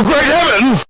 Oh, great heavens!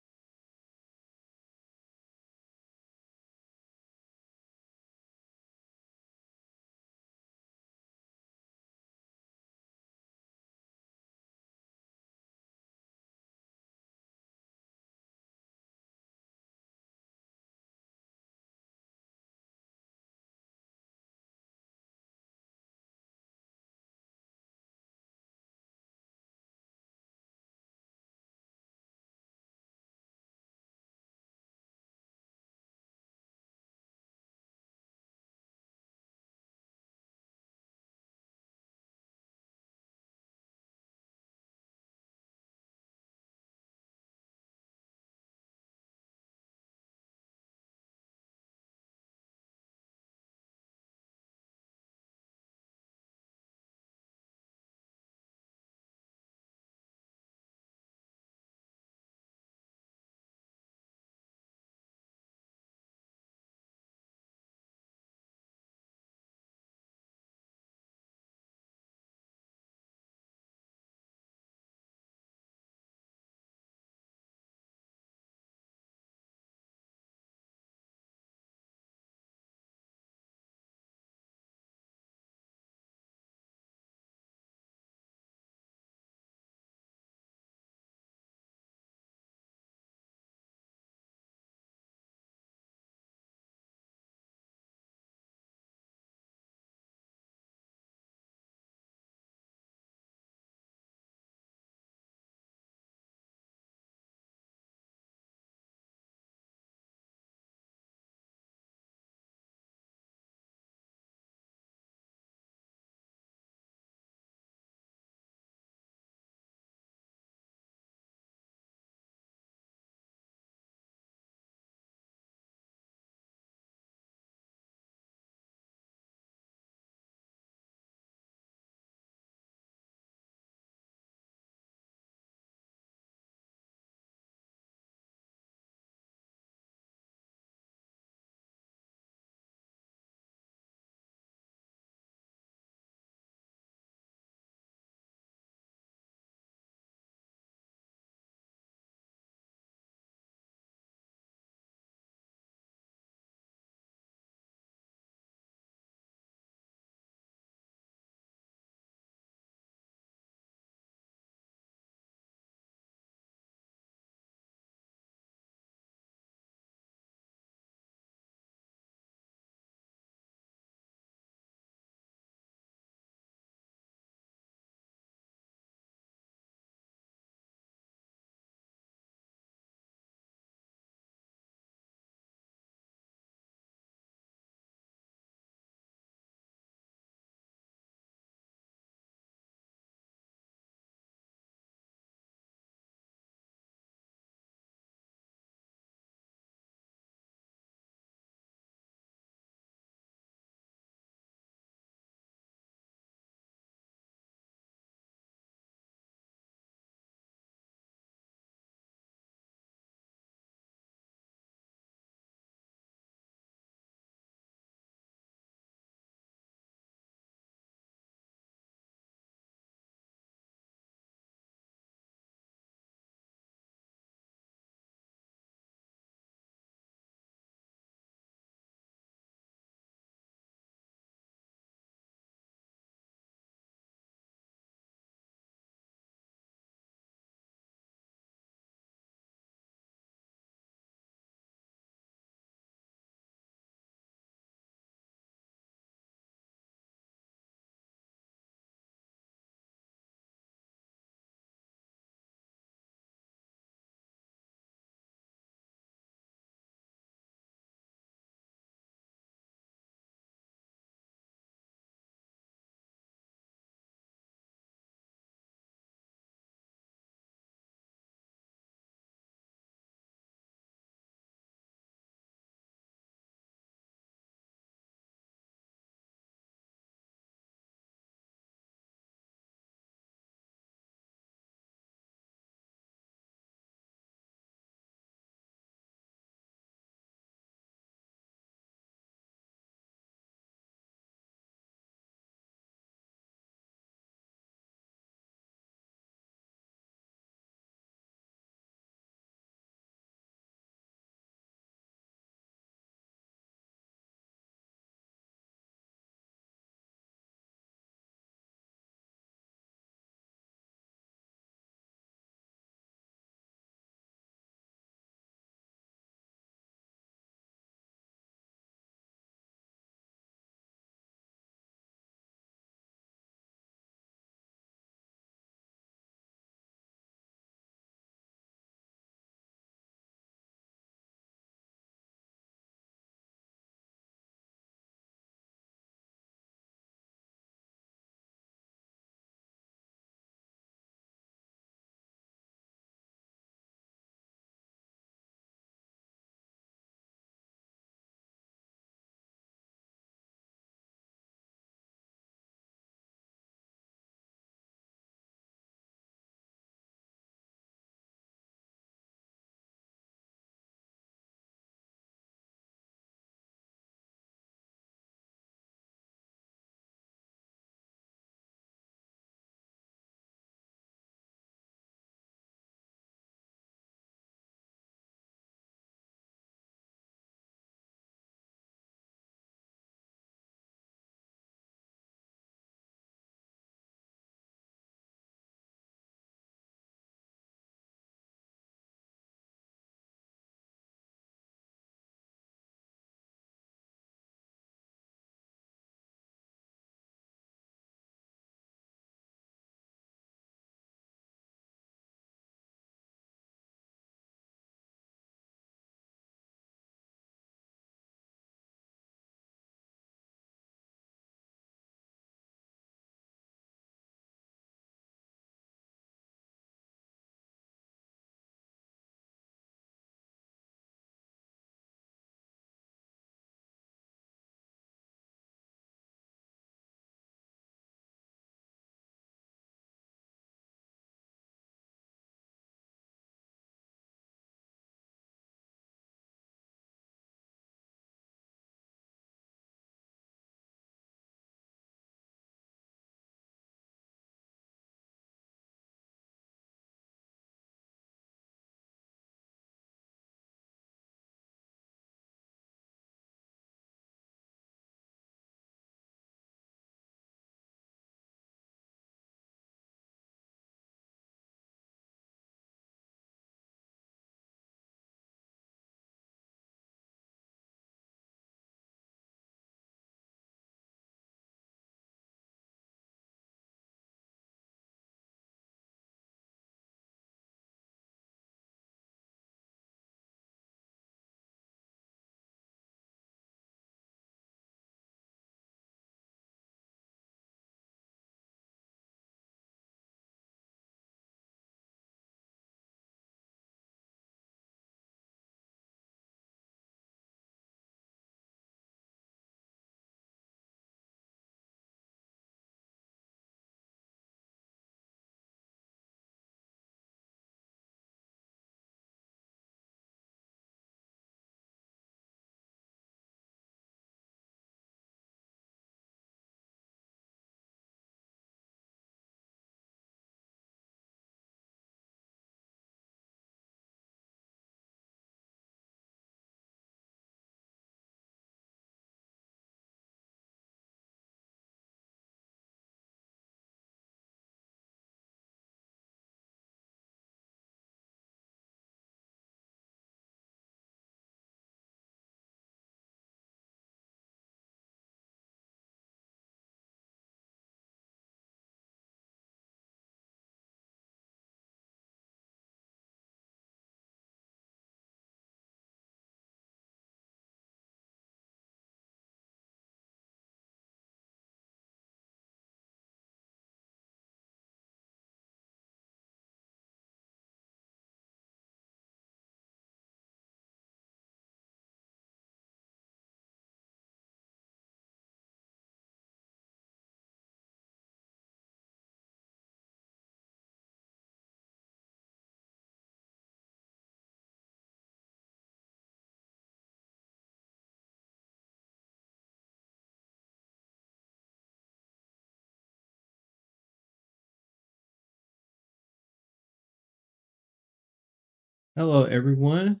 Hello, everyone.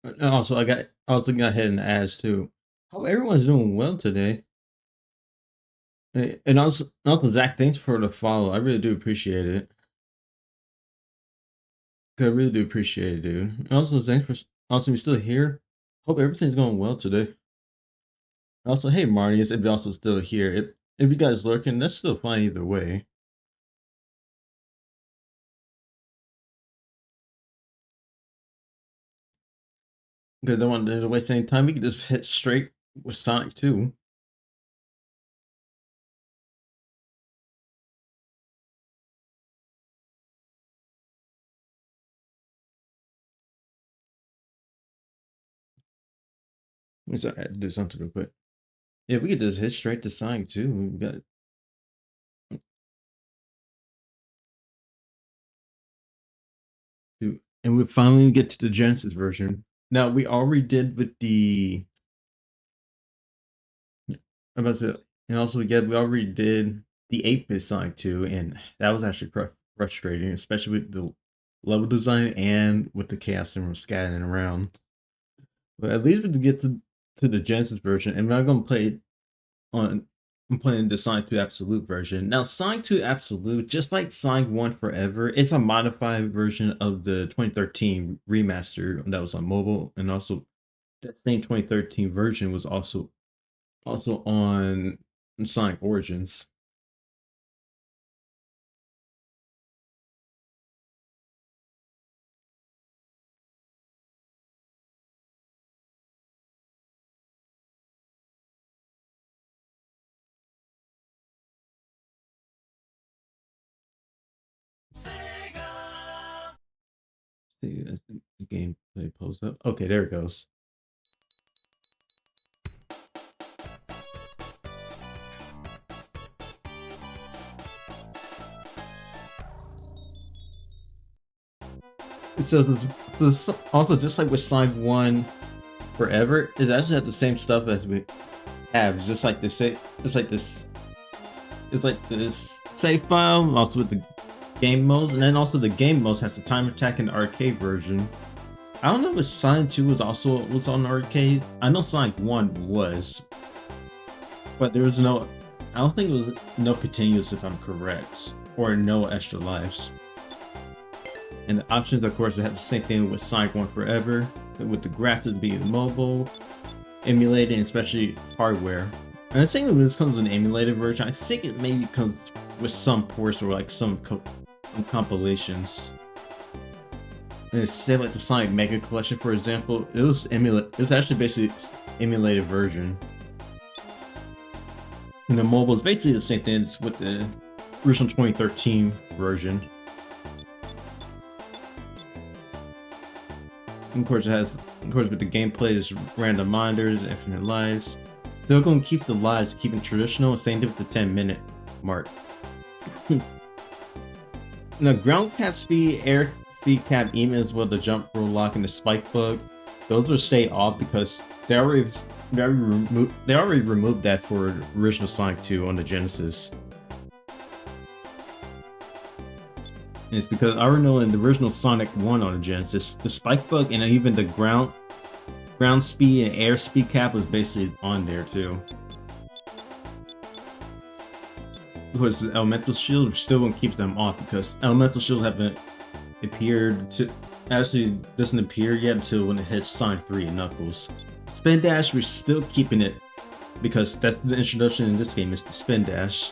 And also, I was looking ahead and asked too. Hope everyone's doing well today. And also, Zach, thanks for the follow. I really do appreciate it. I really do appreciate it, dude. And also, thanks for also you're still here. Hope everything's going well today. Also, hey, Marty, if you're also still here. If you guys lurking, that's still fine either way. Because I don't want to waste any time. We can just hit straight with Sonic 2. Sorry, I had to do something real quick. Yeah, we could just hit straight to Sonic 2. We got and we finally get to the Genesis version. Now we already did with the I'm about to, and also we already did the 8-bit Sonic 2, and that was actually frustrating, especially with the level design and with the chaos and scattering around. But at least we can get to the Genesis version, and we're gonna play it on. I'm playing the Sonic 2 Absolute version. Now, Sonic 2 Absolute, just like Sonic 1 Forever, it's a modified version of the 2013 remaster that was on mobile, and also that same 2013 version was also on Sonic Origins. See, I think the gameplay pulls up. Okay, there it goes. It says it's also just like with Sonic 1 Forever, it actually has the same stuff as we have. It's just like this. It's like this. It's like this save file, also with the game modes, and then also the game modes has the time attack and the arcade version. I don't know if Sonic 2 was on arcade. I know Sonic 1 was, but there was no. I don't think it was no continuous if I'm correct, or no extra lives. And the options, of course, it has the same thing with Sonic 1 Forever, with the graphics being mobile, emulated, and especially hardware. And I think if this comes with an emulated version, I think it maybe comes with some ports or like some compilations. And it's say like the Sonic Mega Collection, for example, it was actually basically emulated version. And the mobile is basically the same thing as with the original 2013 version. And of course, with the gameplay, there's random minders, infinite lives. They're going to keep the lives, keeping traditional, same thing with the 10-minute mark. Now, ground cap speed, air speed cap, even as well the jump roll lock and the spike bug, those will stay off because they already removed that for original Sonic 2 on the Genesis. And it's because I already know in the original Sonic 1 on the Genesis, the spike bug and even the ground speed and air speed cap was basically on there too. Because the elemental shield still won't keep them off because elemental shield haven't appeared to actually doesn't appear yet until when it hits Sonic 3 and Knuckles. Spin dash, we're still keeping it because that's the introduction in this game is the spin dash.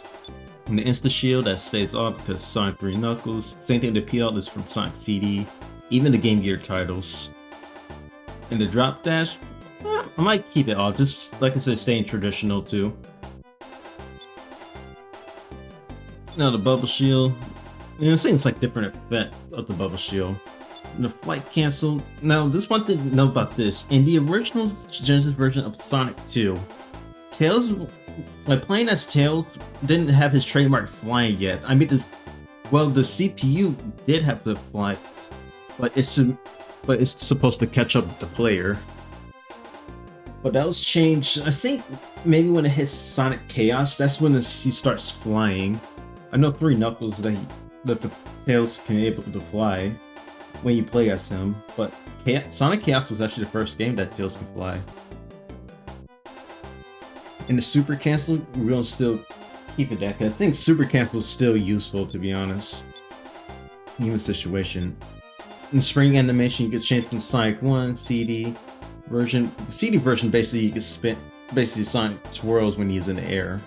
And the insta shield that stays off because Sonic 3 Knuckles. Same thing, the PL is from Sonic CD, even the Game Gear titles. And the drop dash, I might keep it off, just like I said, staying traditional too. Now the bubble shield, it seems like different effect of the bubble shield. And the flight cancel. Now, this one thing to know about this: in the original Genesis version of Sonic 2, Tails, like playing as Tails, didn't have his trademark flying yet. I mean, well, the CPU did have the fly, but it's supposed to catch up with the player. But that was changed. I think maybe when it hits Sonic Chaos, that's when he starts flying. I know 3 Knuckles that the Tails can be able to fly. when you play as him. But Sonic Chaos was actually the first game that Tails can fly. In the Super Cancel, we're gonna still keep it that, because I think Super Cancel is still useful, to be honest. Even situation. In Spring Animation, you could change from Sonic 1 CD version. The CD version, basically, you can spin. Basically, Sonic twirls when he's in the air.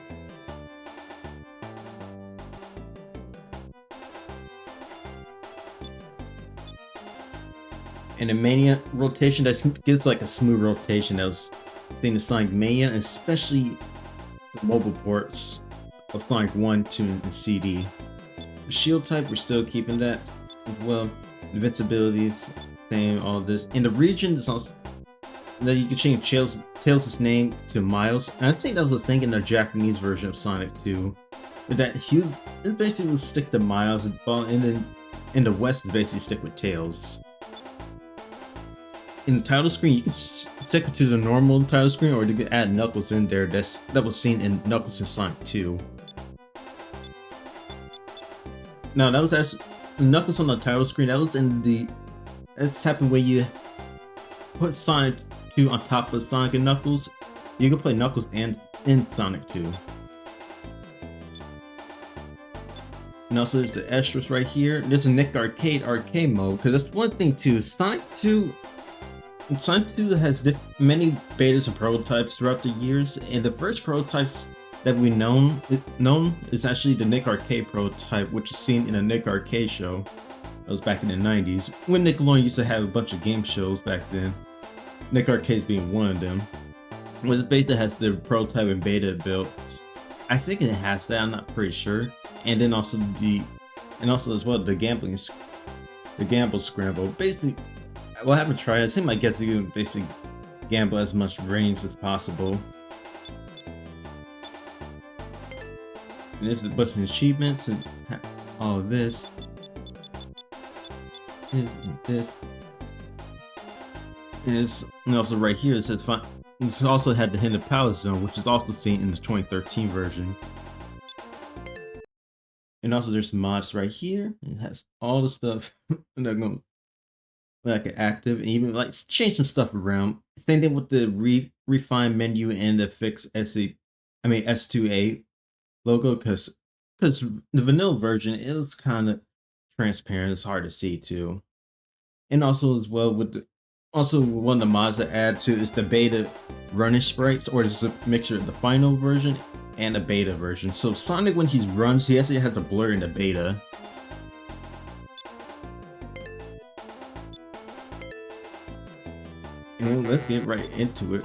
And the Mania rotation, that gives like a smooth rotation that was seen in Sonic Mania, and especially the mobile ports of Sonic 1, 2, and CD. The shield type, we're still keeping that as well. Invincibility, same, all this. In the region, there's also that you can change Tails' name to Miles. And I think that was a thing in the Japanese version of Sonic 2. But that he basically would stick to Miles, and then in the West, it basically stick with Tails. In the title screen, you can stick it to the normal title screen, or you can add Knuckles in there. That was seen in Knuckles in Sonic 2. Now that was actually Knuckles on the title screen. That was in the. It's happened when you put Sonic 2 on top of Sonic and Knuckles. You can play Knuckles and in Sonic 2. And also there's the extras right here. There's a Nick arcade mode, because that's one thing too. Sonic 2 has many betas and prototypes throughout the years, and the first prototypes that we known is actually the Nick Arcade prototype, which is seen in a Nick Arcade show. That was back in the 90s, when Nickelodeon used to have a bunch of game shows back then. Nick Arcade being one of them. Which basically has the prototype and beta built. I think it has that, I'm not pretty sure. And then also as well the Gamble Scramble. Basically, well, I haven't tried it. I think my guess is you can basically gamble as much brains as possible. And there's a bunch of achievements and all of this. This. And also right here it says fun. This also had the Hidden Palace Zone, which is also seen in the 2013 version. And also there's mods right here. It has all the stuff that are going like active, and even like change some stuff around. Same thing with the refined menu and the fixed S2A logo, because the vanilla version is kind of transparent. It's hard to see too. And also as well with one of the mods that add to is the beta running sprites, or just a mixture of the final version and the beta version. So Sonic, when he runs, he actually has to blur in the beta. And let's get right into it.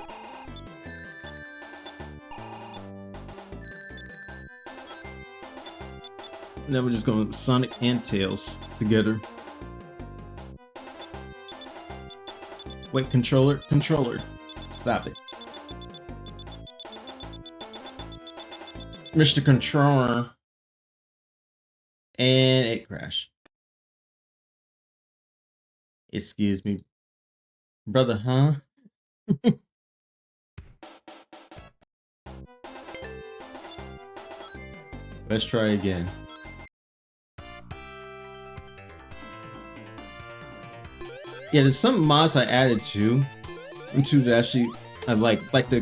Now we're just going with Sonic and Tails together. Wait, controller, stop it. Mr. Controller. And it crashed. Excuse me. Brother, huh? Let's try again. Yeah, there's some mods I added into the actually I like the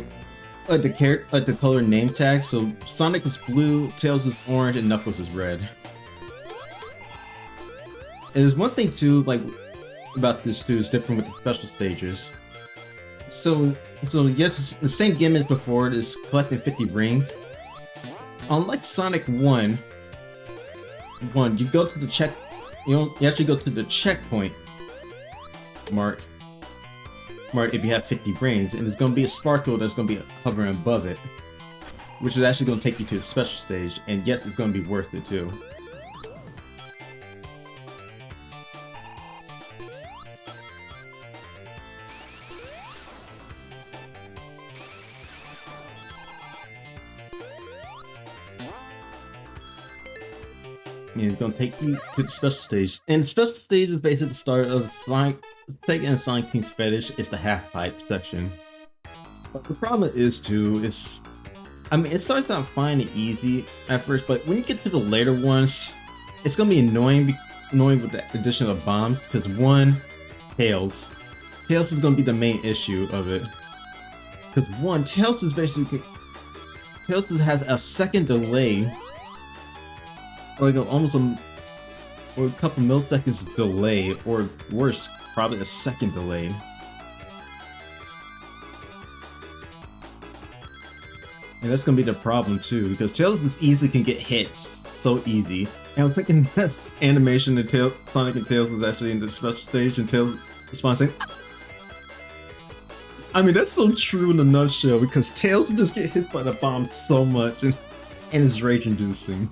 color name tag. So Sonic is blue, Tails is orange, and Knuckles is red. And there's one thing too, like about this too, is different with the special stages. So yes, it's the same gimmick as before. It's collecting 50 rings. Unlike Sonic 1, you go to the you actually go to the checkpoint mark if you have 50 rings, and there's going to be a sparkle that's going to be hovering above it, which is actually going to take you to a special stage, and yes, it's going to be worth it too. And it's going to take you to the special stage. And the special stage is basically the start of Sonic taking a Sonic Team's fetish. It's the half pipe section. But the problem is too, it starts out fine and easy at first, but when you get to the later ones, it's going to be annoying annoying with the addition of bombs because one, Tails. Tails is gonna be the main issue of it. Because one, Tails is basically Tails has a second delay, or like almost or a couple milliseconds delay, or worse, probably a second delay. And that's gonna be the problem too, because Tails is easily can get hit so easy. And I'm thinking that's animation that Sonic and Tails was actually in the special stage, and Tails responding. I mean, that's so true in a nutshell, because Tails just get hit by the bomb so much, and it's rage-inducing.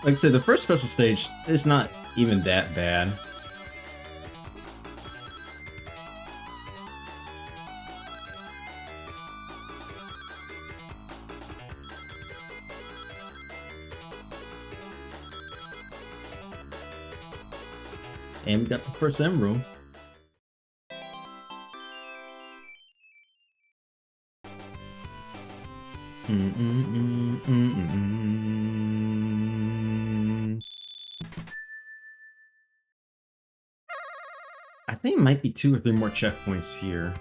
Like I said, the first special stage is not even that bad. And we got the first emerald. I think it might be 2 or 3 more checkpoints here.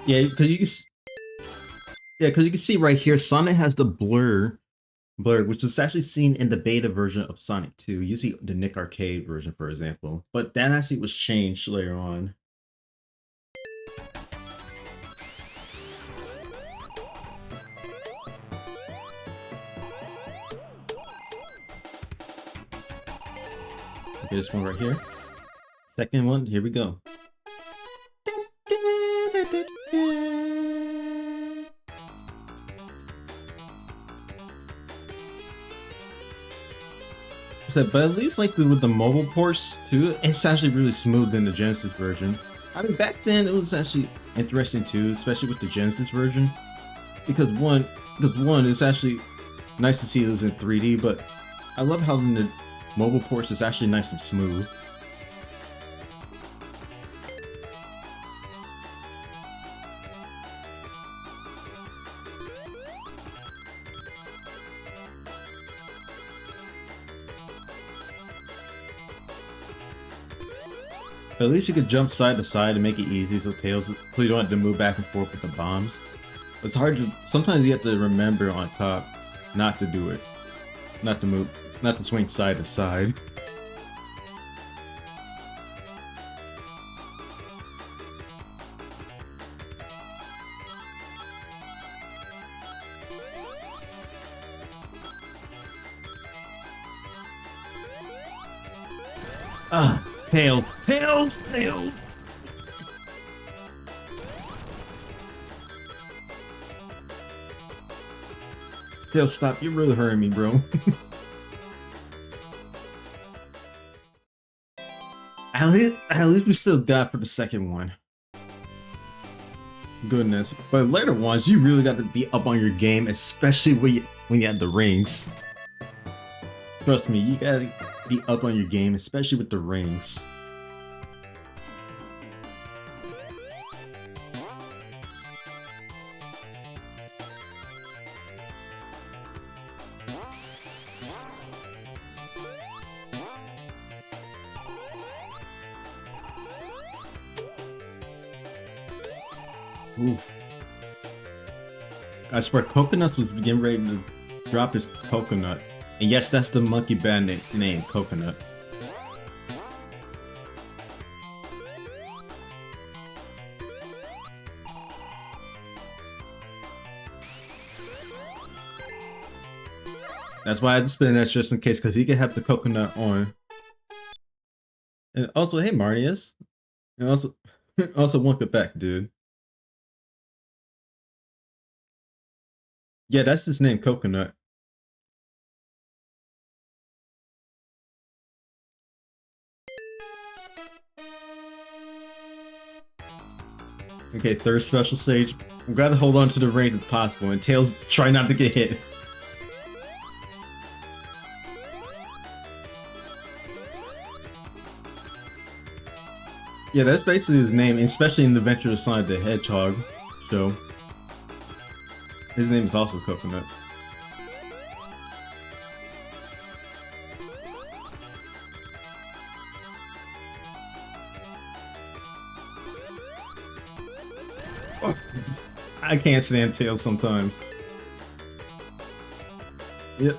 Yeah, because you can see right here, Sonic has the blur, which is actually seen in the beta version of Sonic 2. You see the Nick Arcade version, for example, but that actually was changed later on. Okay, this one right here. Second one, here we go. But at least like with the mobile ports too, it's actually really smooth in the Genesis version. I mean, back then it was actually interesting too, especially with the Genesis version, because one, it's actually nice to see those in 3D, but I love how in the mobile ports it's actually nice and smooth. At least you could jump side to side and make it easy so you don't have to move back and forth with the bombs. It's hard to, sometimes you have to remember on top not to do it. Not to move, not to swing side to side. Ah, Tails. Tails, stop. You're really hurting me, bro. At least we still got for the second one. Goodness. But later ones, you really got to be up on your game, especially when you had the rings. Trust me, you gotta be up on your game, especially with the rings. Oof. I swear, Coconuts was getting ready to drop his coconut. And yes, that's the monkey band name, Coconut. That's why I had to spin that just in case, because he could have the coconut on. And also, hey Marnius. And also Wonka back, dude. Yeah, that's his name, Coconut. Okay, third special stage. We gotta hold on to the reins if possible, and Tails try not to get hit. Yeah, that's basically his name, especially in the Adventure of Sonic the Hedgehog show. His name is also Coconut. Oh, I can't stand Tails sometimes. Yep.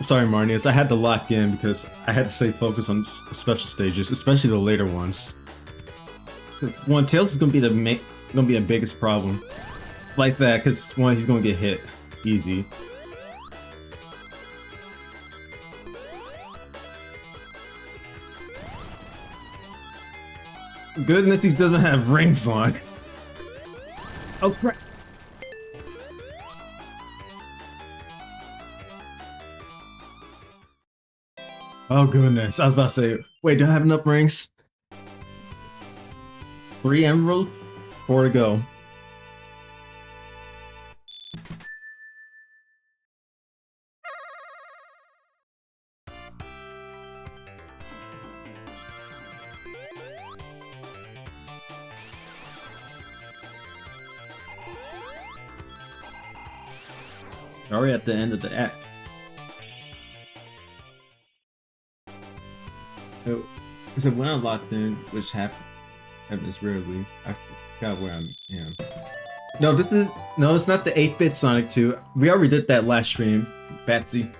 Sorry, Marnius, I had to lock in because I had to stay focused on special stages, especially the later ones. One, Tails is gonna be the biggest problem, like that, because one, he's gonna get hit easy. Goodness, he doesn't have rings on. Oh crap! Oh goodness, I was about to say, wait, do I have enough rings? 3 emeralds? 4 to go. Already at the end of the act. So when I'm locked in, which happens rarely, I forgot where I am. No, it's not the 8-bit Sonic 2. We already did that last stream, Batsy.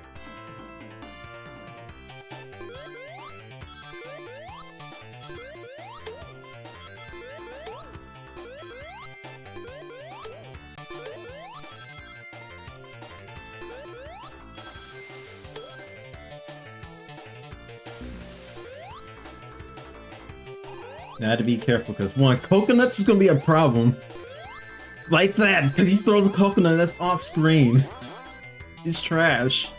I had to be careful because one, coconuts is gonna be a problem. Like that, because you throw the coconut that's off screen. It's trash.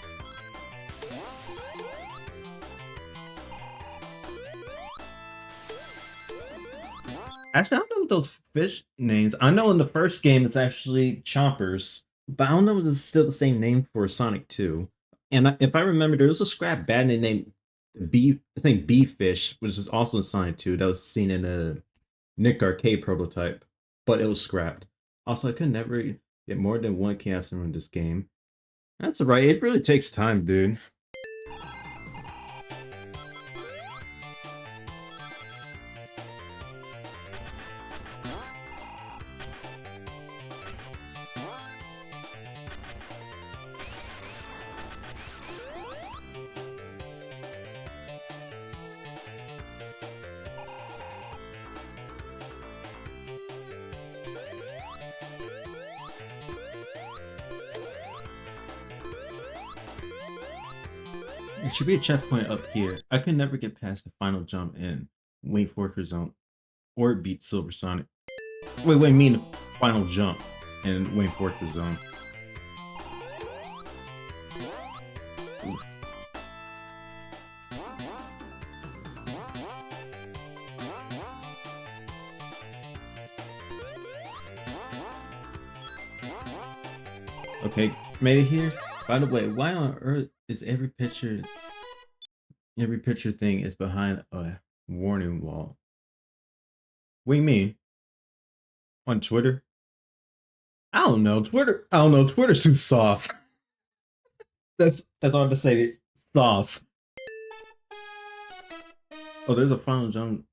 Actually, I don't know what those fish names. I know in the first game it's actually Chompers, but I don't know if it's still the same name for Sonic 2. And if I remember, there was a scrap bandit named I think Bee-Fish, which is also in Sonic 2, that was seen in a Nick Arcade prototype, but it was scrapped. Also, I could never get more than one Chaos Emerald in this game. That's alright, it really takes time, dude. There should be a checkpoint up here. I could never get past the final jump in Wing Fortress Zone or beat Silver Sonic. Wait, mean the final jump in Wing Fortress Zone. Ooh. Okay, made it here. By the way, why on earth is every picture thing is behind a warning wall? What do you mean? On Twitter? I don't know. Twitter's too soft. That's all to say. Soft. Oh, there's a final jump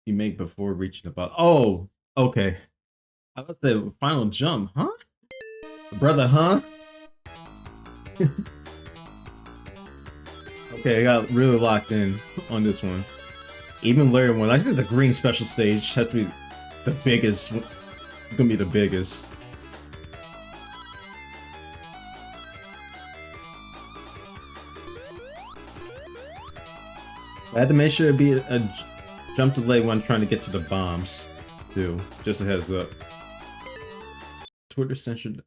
you make before reaching the bottom. Oh, okay. I was the final jump, huh? Brother, huh? Okay, I got really locked in on this one. Even later one, I think the green special stage has to be the biggest. It's gonna be the biggest. I had to make sure it'd be a jump delay when I'm trying to get to the bombs, too. Just a heads up. Twitter censored.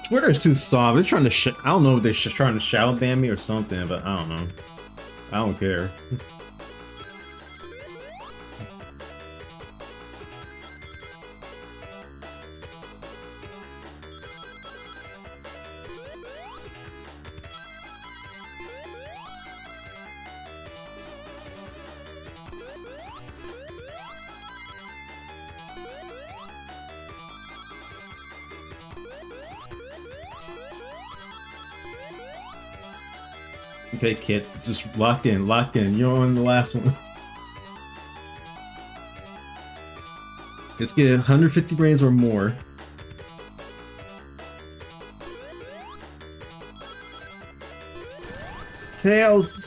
Twitter is too soft. They're trying to. I don't know if they're trying to shadow ban me or something, but I don't know. I don't care. Okay, kid, just lock in, lock in. You're on the last one. Let's get 150 brains or more. Tails!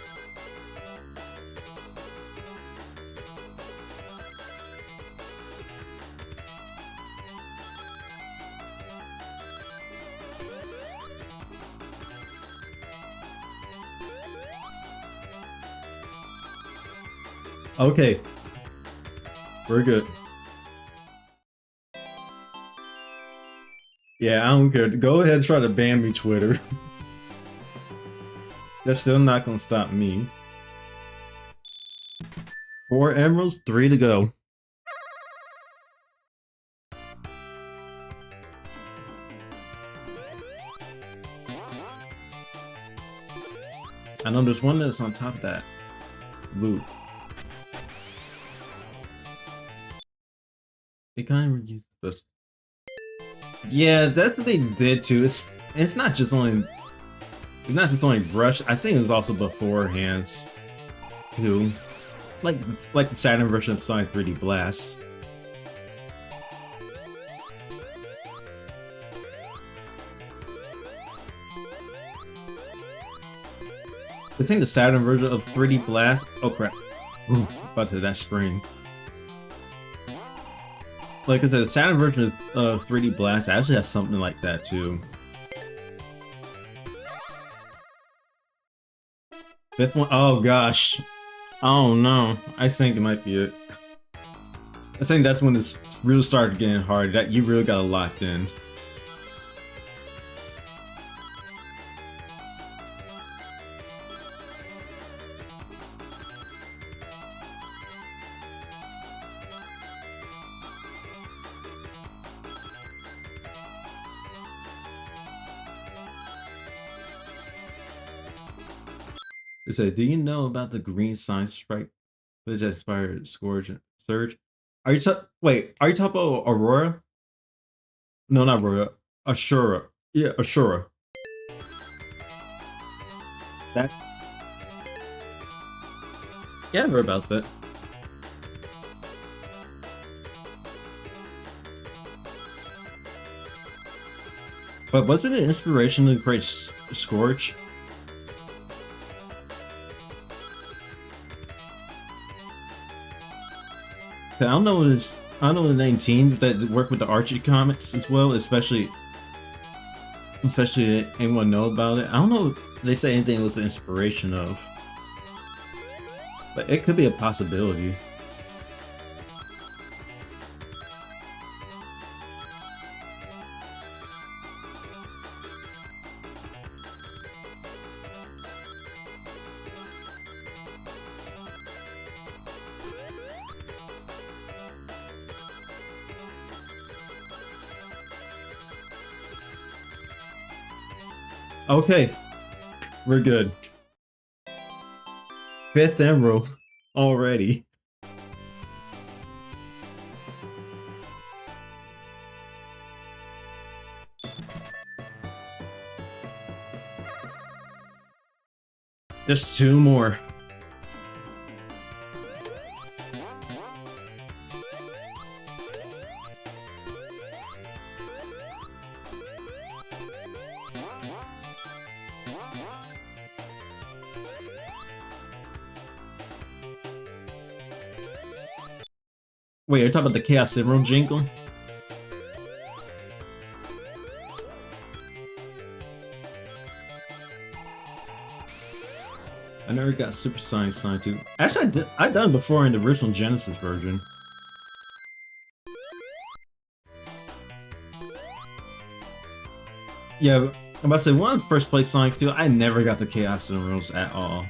Okay. We're good. Yeah, I don't care. Go ahead and try to ban me, Twitter. That's still not gonna stop me. 4 emeralds, 3 to go. I know there's one that's on top of that loop. It kind of reduced the. Yeah, that's what they did too. It's not just only brush. I think it was also beforehand too, like the Saturn version of Sonic 3D Blast. I think the Saturn version of 3D Blast. Oh crap! Oof, about to that spring. Like I said, the Saturn version of 3D Blast actually has something like that too. 5th one? Oh gosh. Oh no. I think it might be it. I think that's when it's really started getting hard. That you really got locked in. It said, "Do you know about the green science sprite which inspired Surge? Are you wait? Are you talking about Aurora? No, not Aurora. Ashura. Yeah, Ashura. That. Yeah, I heard about that. But wasn't it inspiration to create Scourge? I don't know the name team that work with the Archie comics as well, especially anyone know about it. I don't know if they say anything was the inspiration of, but it could be a possibility. Okay, we're good. 5th emerald already. Just 2 more. Wait, you're talking about the Chaos Emerald jingle? I never got Super Sonic Sonic 2. Actually, I done before in the original Genesis version. Yeah, I'm about to say, one of the first place Sonic 2, I never got the Chaos Emeralds at all.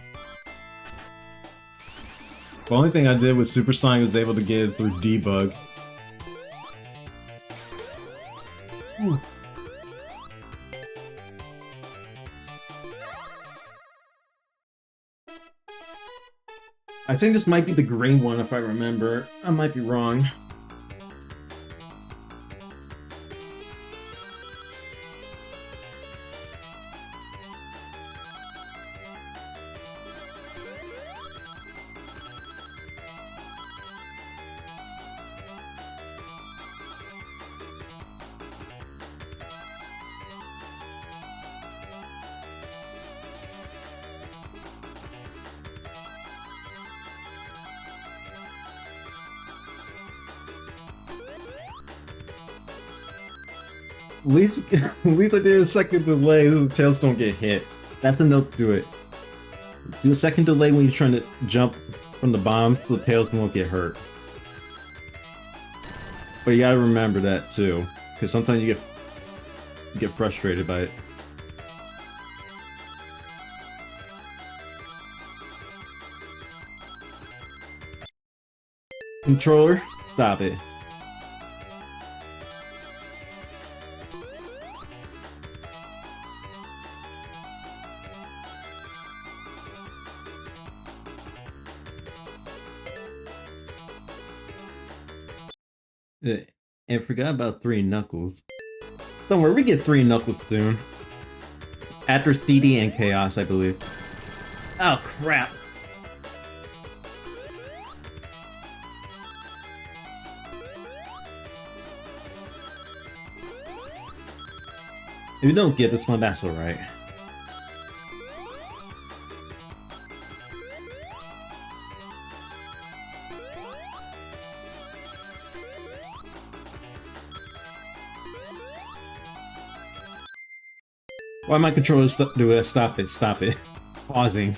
The only thing I did with Super Sonic was able to get it through debug. I think this might be the green one if I remember. I might be wrong. At least I did a second delay so the tails don't get hit. That's enough to do it. Do a second delay when you're trying to jump from the bomb so the tails won't get hurt. But you gotta remember that too, because sometimes you get frustrated by it. Controller, stop it. And forgot about 3 Knuckles. Don't worry, we get 3 Knuckles soon. After CD and Chaos, I believe. Oh crap. If you don't get this one, that's alright. Why my controllers do it? Stop it, stop it. Pausing.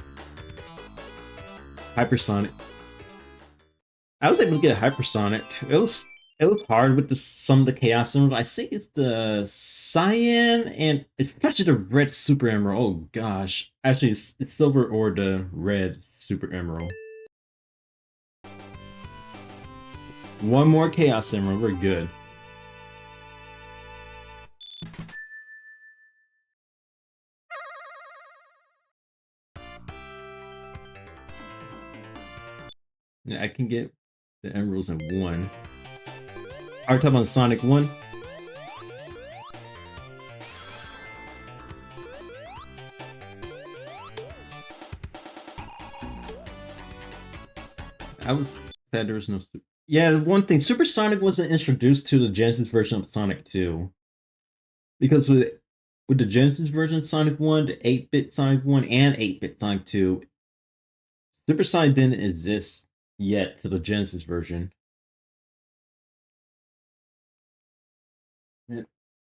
Hypersonic. I was able to get Hypersonic. It was hard with some of the Chaos Emeralds. I think it's the Cyan and it's actually the Red Super Emerald. Oh gosh. Actually, it's Silver or the Red Super Emerald. One more Chaos Emerald, we're good. Yeah, I can get the emeralds in one. Are we talking about Sonic 1? I was sad there was no... Yeah, one thing, Super Sonic wasn't introduced to the Genesis version of Sonic 2. Because with the Genesis version of Sonic 1, the 8-bit Sonic 1, and 8-bit Sonic 2, Super Sonic didn't exist yet to the Genesis version.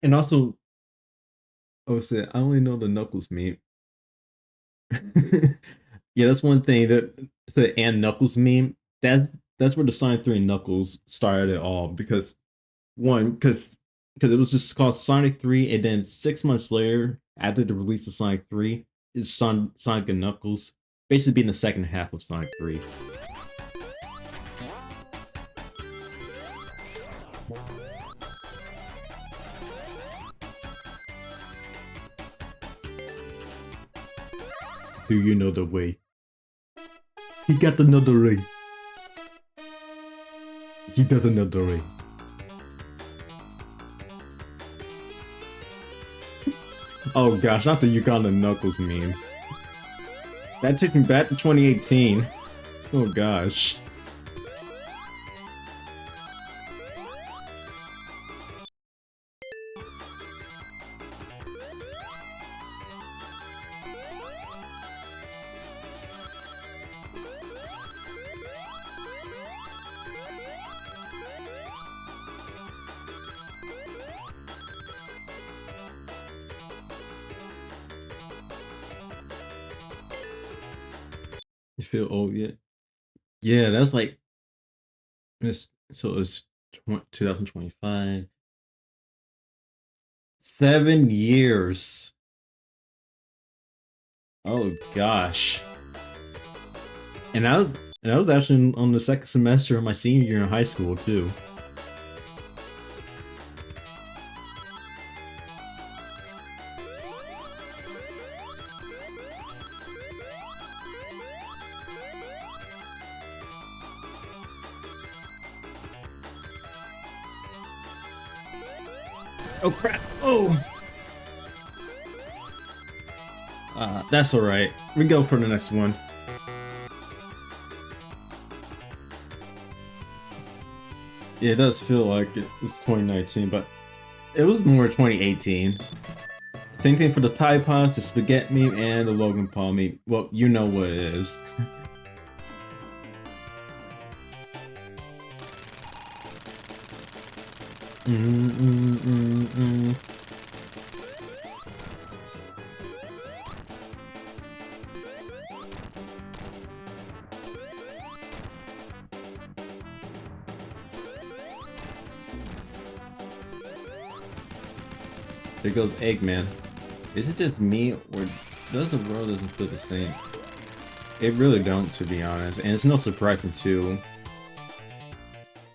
And also, I only know the Knuckles meme. Yeah, that's one thing that the and Knuckles meme. That's where the Sonic 3 Knuckles started it all because it was just called Sonic 3, and then 6 months later, after the release of Sonic 3, is Sonic and Knuckles, basically being the second half of Sonic 3. Do you know the way? He got another way. He doesn't know the way. Oh gosh, not the Uganda Knuckles meme. That took me back to 2018. Oh gosh. You feel old yet? Yeah, that's like it's so it's 2025. 7 years. Oh gosh. And I was actually on the second semester of my senior year in high school too. Oh crap! Oh, that's all right. We go for the next one. Yeah, it does feel like it's 2019, but it was more 2018. Same thing for the Tide Pods, the Spaghetti meme, and the Logan Paul meme. Well, you know what it is. There goes Eggman. Is it just me, or does the world doesn't feel the same? It really don't, to be honest, and it's no surprising too.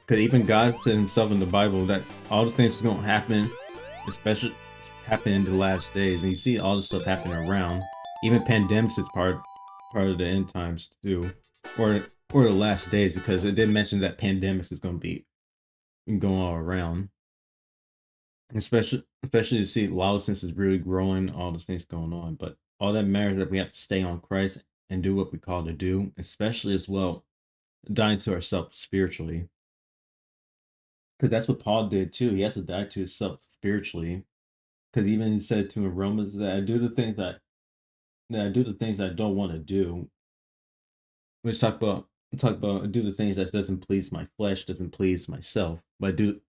Because even God said himself in the Bible that all the things that's gonna happen, especially happen in the last days, and you see all the stuff happening around. Even pandemics is part of the end times too, or the last days, because it did mention that pandemics is gonna be going all around. Especially to see lawlessness is really growing, all the things going on. But all that matters is that we have to stay on Christ and do what we call to do, especially as well, dying to ourselves spiritually. Because that's what Paul did too. He has to die to himself spiritually. Because even he said to in Romans that I do the things that I do the things I don't want to do. Which talk about I do the things that doesn't please my flesh, doesn't please myself. But I do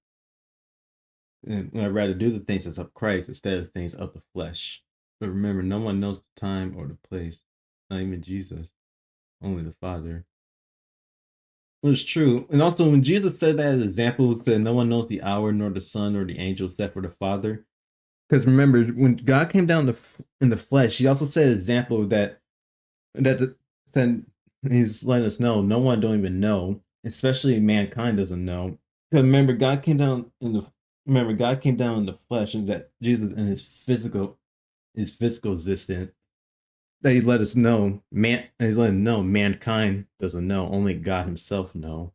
and I'd rather do the things that's of Christ instead of things of the flesh. But remember, no one knows the time or the place. Not even Jesus. Only the Father. Well, it's true. And also, when Jesus said that as an example, said no one knows the hour, nor the Son, nor the angel, except for the Father. Because remember, when God came down in the flesh, He also said an example that said He's letting us know no one don't even know, especially mankind doesn't know. Because God came down in the flesh, and that Jesus in his physical existence, that He let us know He's letting know mankind doesn't know, only God Himself know.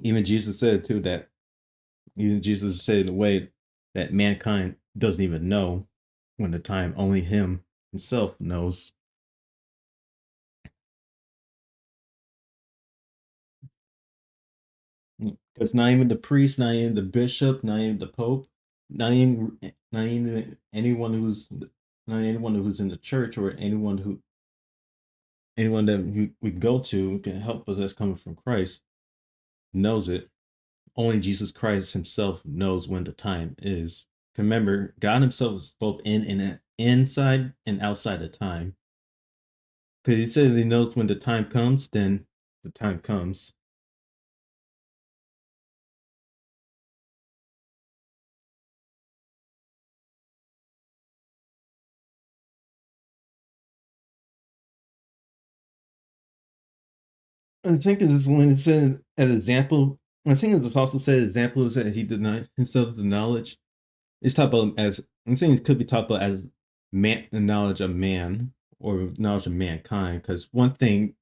Even Jesus said too that even Jesus said in a way that mankind doesn't even know when the time only Him Himself knows. Because not even the priest, not even the bishop, not even the pope, not even anyone who's in the church, or anyone that we go to can help us that's coming from Christ knows it. Only Jesus Christ Himself knows when the time is. Remember, God Himself is both inside and outside of time. Because He said He knows when the time comes, then the time comes. I think it is when it said an example. I think it's also said example is that He denied Himself the knowledge. It's talked about as I'm saying it could be talked about as the knowledge of man or knowledge of mankind. Because one thing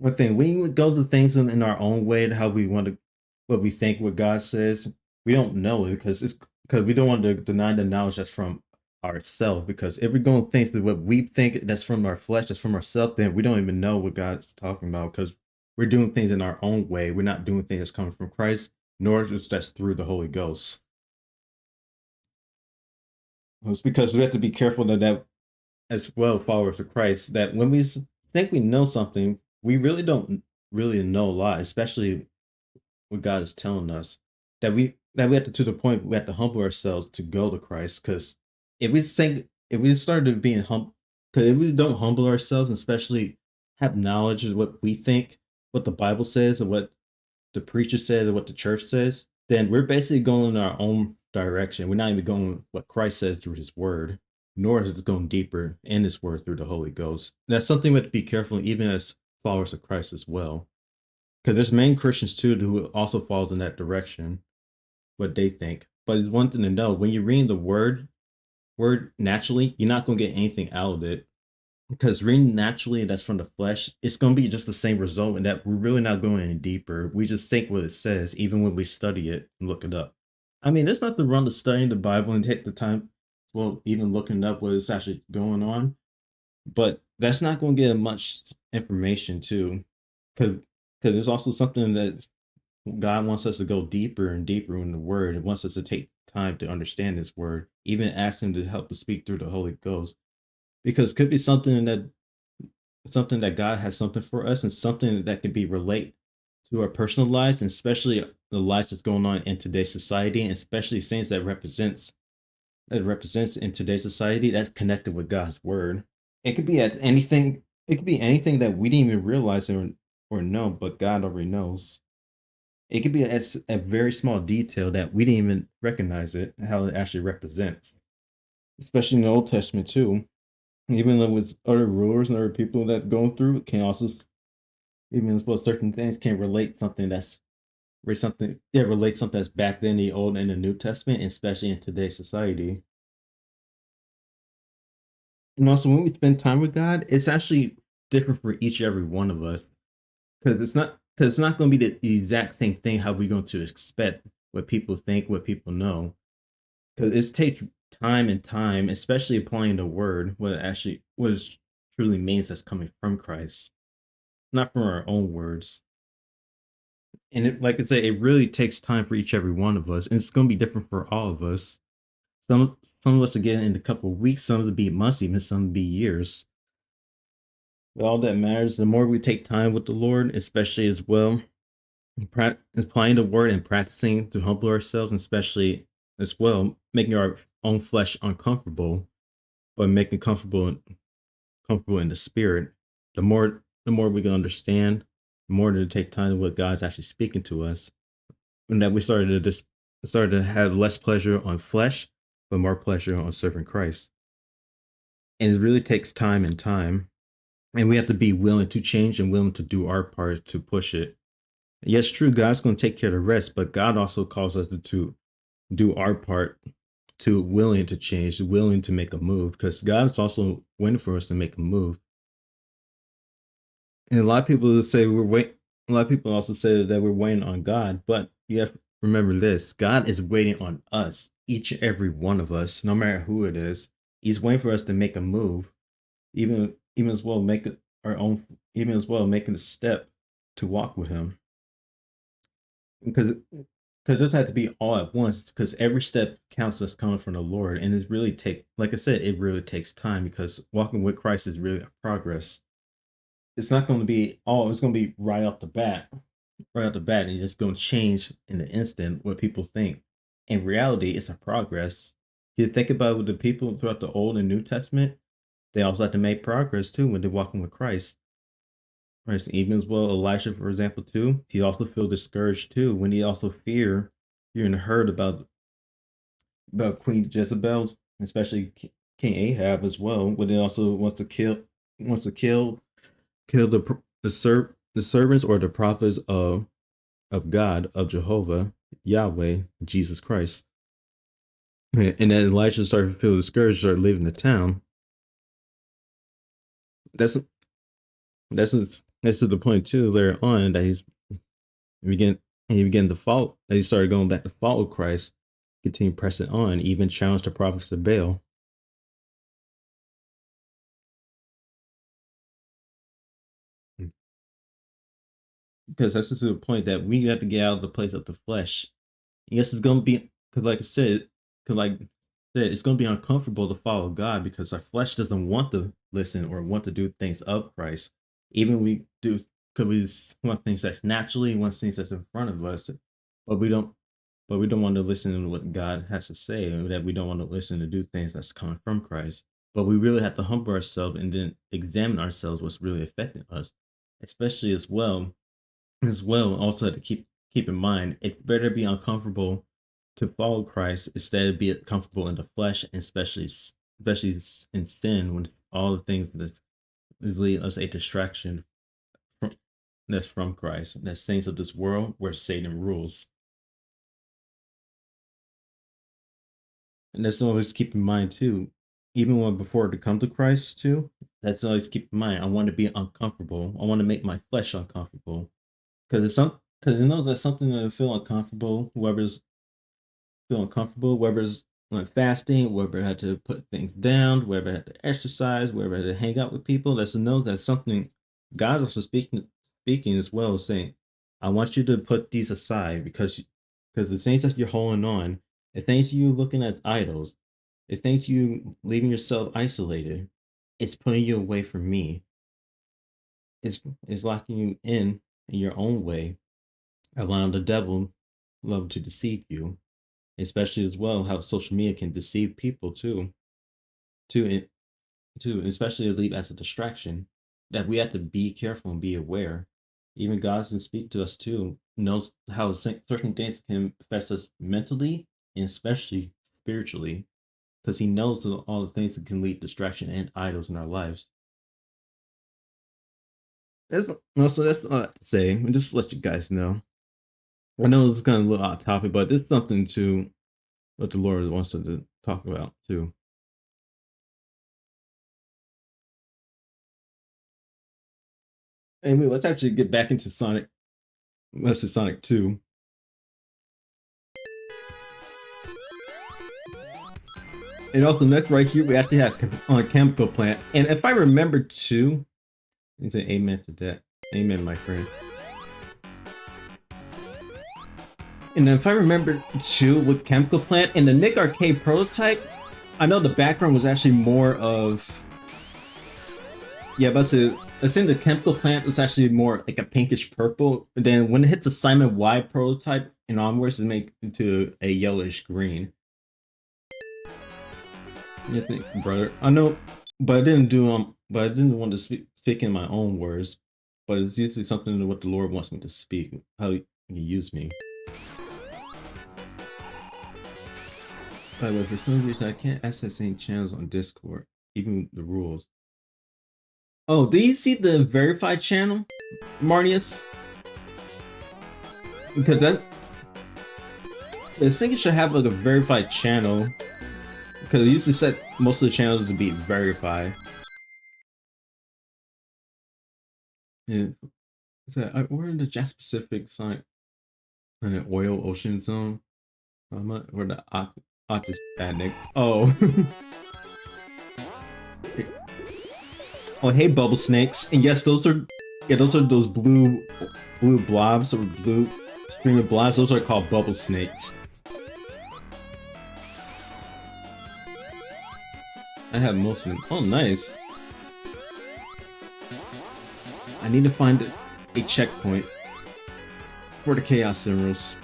we go to things in our own way to how we want to, what we think, what God says. We don't know it because we don't want to deny the knowledge that's from ourselves. Because if we're going to think that what we think that's from our flesh, that's from ourselves, then we don't even know what God's talking about because we're doing things in our own way. We're not doing things that's coming from Christ, nor is that's through the Holy Ghost. It's because we have to be careful that as well, followers of Christ, that when we think we know something, we really don't really know a lot, especially what God is telling us. That we have to the point we have to humble ourselves to go to Christ. Because if we started being humble, because if we don't humble ourselves, especially have knowledge of what we think, what the Bible says, or what the preacher says, or what the church says, then we're basically going in our own direction. We're not even going what Christ says through his word, nor is it going deeper in his word through the Holy Ghost. That's something we have to be careful, even as followers of Christ as well. Because there's many Christians too who also falls in that direction, what they think. But it's one thing to know, when you're reading the word naturally, you're not going to get anything out of it. Because reading naturally, that's from the flesh, it's going to be just the same result, and that we're really not going any deeper. We just think what it says, even when we study it and look it up. I mean, there's nothing wrong to studying the Bible and take the time, well, even looking up what is actually going on. But that's not going to get much information too, because there's also something that God wants us to go deeper and deeper in the Word. It wants us to take time to understand His Word, even ask Him to help us speak through the Holy Ghost, because it could be something that God has something for us, and something that can be relate to our personal lives, and especially the lives that's going on in today's society, and especially things that represents in today's society that's connected with God's word. It could be as anything. It could be anything that we didn't even realize or know, but God already knows. It could be as a very small detail that we didn't even recognize it, how it actually represents, especially in the Old Testament too. Even though with other rulers and other people that go through, it can also, even as well, certain things can relate something that's relate something that's back then the Old and the New Testament, especially in today's society. And also, when we spend time with God, it's actually different for each and every one of us, because it's not going to be the exact same thing how we're going to expect what people think, what people know, because it takes time and time, especially applying the word, what it truly means that's coming from Christ, not from our own words. And like I say, it really takes time for each every one of us, and it's going to be different for all of us. Some of us will get it in a couple of weeks, some of it be months, even some will be years. But all that matters, the more we take time with the Lord, especially as well, applying the word and practicing to humble ourselves, and especially as well, making our own flesh uncomfortable, but making comfortable in the spirit. The more we can understand, the more to take time with what God's actually speaking to us, and that we started to have less pleasure on flesh, but more pleasure on serving Christ. And it really takes time and time, and we have to be willing to change and willing to do our part to push it. Yes, true, God's going to take care of the rest, but God also calls us to do our part, to willing to change, willing to make a move, because God is also waiting for us to make a move. And a lot of people will say we're wait. A lot of people also say that we're waiting on God, but you have to remember this: God is waiting on us, each and every one of us, no matter who it is. He's waiting for us to make a move, even as well our own, even as well making a step to walk with Him, because this had to be all at once, because every step counts as coming from the Lord, and it really like I said, it really takes time, because walking with Christ is really a progress. It's not going to be all. It's going to be right out the bat, and it's just going to change in the instant what people think. In reality, it's a progress. You think about with the people throughout the Old and New Testament, they also had to make progress too when they're walking with Christ. Right, so even as well, Elisha, for example, too, he also feel discouraged too when he also fear and heard about Queen Jezebel, especially King Ahab as well, when he also wants to kill the servants or the prophets of God, of Jehovah, Yahweh, Jesus Christ. And then Elisha started to feel discouraged, started leaving the town. That's that's to the point too later on that he began to fault. That he started going back to follow Christ, continue pressing on, even challenged the prophets of Baal. Because that's to the point that we have to get out of the place of the flesh. Yes, it's gonna be, because like I said, it's gonna be uncomfortable to follow God, because our flesh doesn't want to listen or want to do things of Christ. Even we do, because we just want things that's naturally, want things that's in front of us, but we don't want to listen to what God has to say, and that we don't want to listen to do things that's coming from Christ. but we really have to humble ourselves and then examine ourselves what's really affecting us, especially as well also have to keep in mind it's better to be uncomfortable to follow Christ instead of be comfortable in the flesh, and especially in sin, when all the things that is leading us a distraction from, that's from Christ, that's things of this world where Satan rules. And that's always keep in mind too, even when before to come to Christ too. That's always keep in mind. I want to be uncomfortable. I want to make my flesh uncomfortable because because you know there's something that I feel uncomfortable. Whoever's feeling comfortable, whoever's like fasting, whoever had to put things down, whoever had to exercise, whoever had to hang out with people, that's to know that's something God also speaking as well, saying, I want you to put these aside because the things that you're holding on, the things you're looking at idols, the things you leaving yourself isolated, it's putting you away from me. It's locking you in your own way, allowing the devil love to deceive you, especially as well how social media can deceive people too it too, especially to leave as a distraction, that we have to be careful and be aware. Even God can speak to us too, knows how certain things can affect us mentally and especially spiritually, because he knows all the things that can lead distraction and idols in our lives. That's also that's all I have to say. Just to let you guys know. I know it's kind of a little off topic, but it's something to what the Lord wants us to talk about too. Anyway, let's actually get back into Sonic. Let's say Sonic 2. And also next right here, we actually have on a chemical plant. And if I remember too, it's an amen to that. Amen, my friend. And if I remember too, with chemical plant in the Nick Arcade prototype, I know the background was actually more of but it's in the chemical plant. It's actually more like a pinkish purple. And then when it hits the Simon Y prototype and onwards, it makes into a yellowish green. You think, brother? I know, but I didn't do but I didn't want to speak in my own words. But it's usually something what the Lord wants me to speak. How He used me. By the way, for some reason I can't access any channels on Discord, even the rules. Oh, do you see the verified channel, Marnius? Because that I think it should have like a verified channel. Because it used to set most of the channels to be verified. Yeah. So we're in the Jazz Pacific side, in the oil ocean zone. Where the Octopanic. Oh. Oh, hey, bubble snakes. And yes, those are those blue blobs or blue string of blobs. Those are called bubble snakes. I have most of them. Oh, nice. I need to find a checkpoint for the Chaos Emeralds.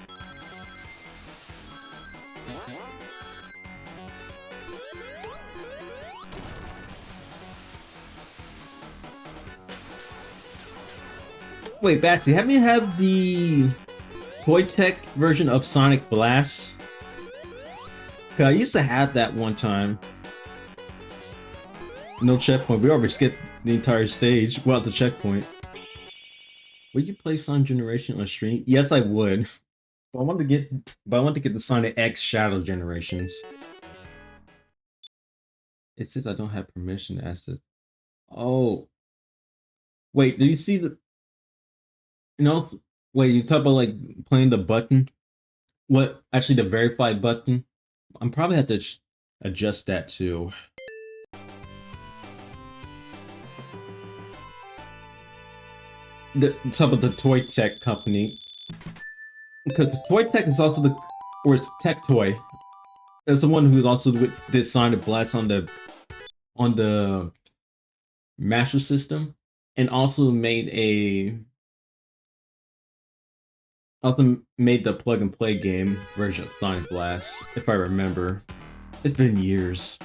Wait, Batsy, have you had the Toy Tech version of Sonic Blast? Cause I used to have that one time. No checkpoint. We already skipped the entire stage without the checkpoint. Would you play Sonic Generation on stream? Yes, I would. But I want to get the Sonic X Shadow Generations. It says I don't have permission to ask this. Oh. Wait, do you see the... wait, you talk about like playing the button? What? Actually, the verified button? I'm probably have to adjust that too. The top of the Toy Tech company, because the Toy Tech is also or it's Tech Toy. It's the one who also did Sonic Blast on the Master System, and also made the plug and play game version of Sonic Blast, if I remember. It's been years.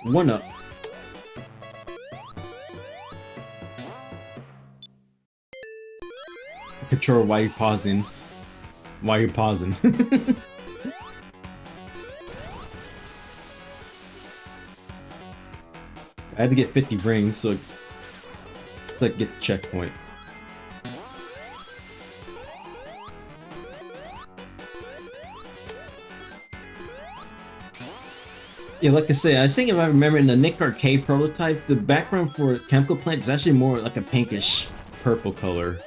One up. Control, why you pausing? Why you pausing? I had to get 50 rings so I could get the checkpoint. Yeah, like I say, I think if I remember in the Nick Arcade prototype, the background for Chemical Plant is actually more like a pinkish purple color.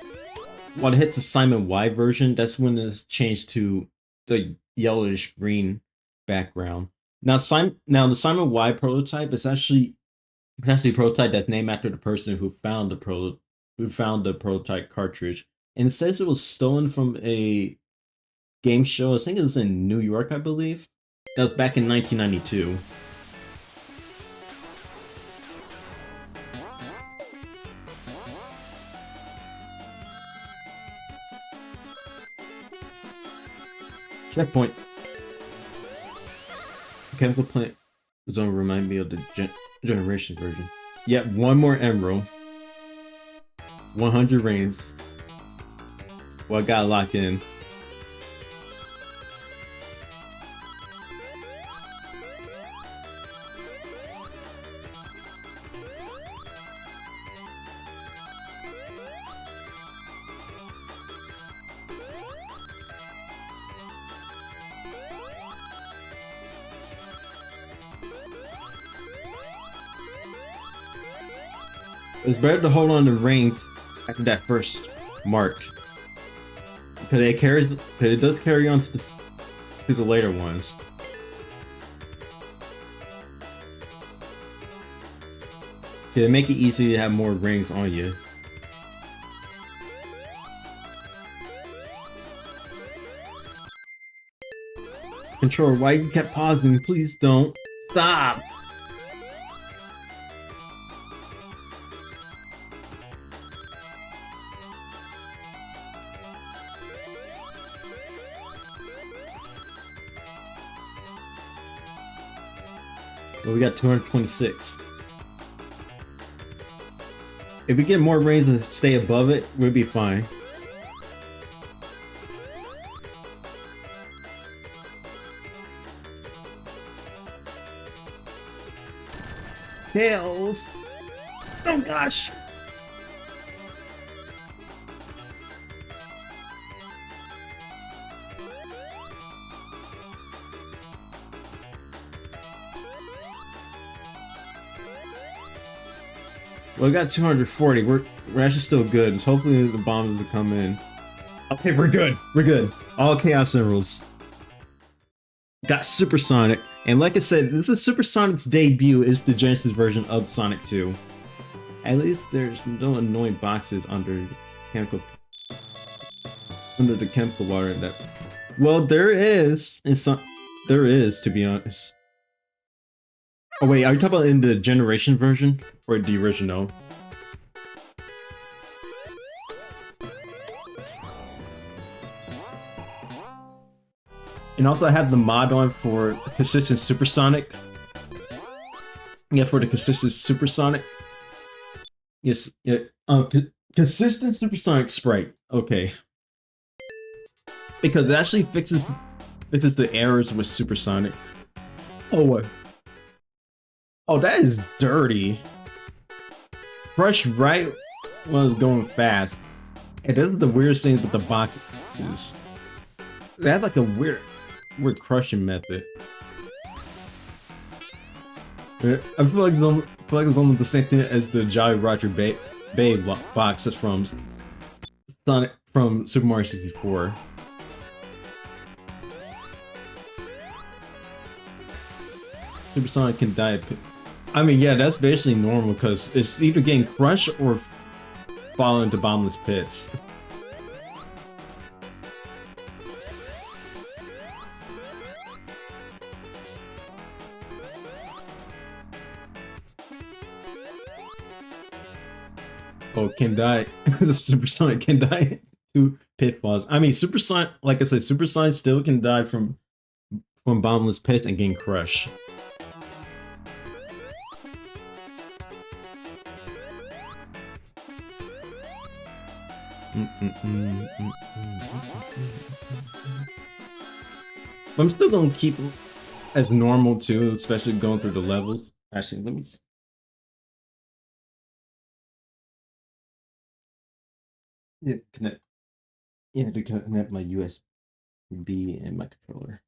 While it hits the Simon Y version, that's when it's changed to the yellowish green background. Now, the Simon Y prototype is actually a prototype that's named after the person who found the prototype cartridge, and it says it was stolen from a game show. I think it was in New York, I believe. That was back in 1992. Checkpoint. Chemical Plant Zone remind me of the Generation version. Yep, one more Emerald. 100 rings. Well, I gotta lock in. It's better to hold on to rings after that first mark, because it does carry on to the later ones. To make it easy to have more rings on you. Controller, why you kept pausing? Please don't stop. Well, we got 226. If we get more rings and stay above it, we'll be fine. Tails! Oh gosh! Well, we got 240. We're actually still good. It's hopefully the bombs will come in. Okay, we're good. We're good. All Chaos Emeralds. Got Supersonic. And like I said, this is Supersonic's debut. Is the Genesis version of Sonic 2. At least there's no annoying boxes under the chemical water that. Well, there is. There is, to be honest. Oh wait, are you talking about in the Generation version or the original? And also I have the mod on for Consistent Supersonic. Yeah, for the Consistent Supersonic. Yes, yeah, Consistent Supersonic Sprite. Okay. Because it actually fixes the errors with Supersonic. Oh what? Oh, that is dirty. Crush right when it's going fast. And this is the weirdest thing with the boxes. They have like a weird crushing method. I feel like it's almost the same thing as the Jolly Roger Bay box that's from Sonic from Super Mario 64. Supersonic can die. I mean, yeah, that's basically normal because it's either getting crushed or falling into bottomless pits. Oh, can die. The Supersonic can die to pitfalls. I mean, Supersonic, like I said, Supersonic still can die from bottomless pits and getting crushed. I'm still gonna keep as normal too, especially going through the levels. Actually, let me see. Yeah, connect. Yeah, to connect my USB and my controller.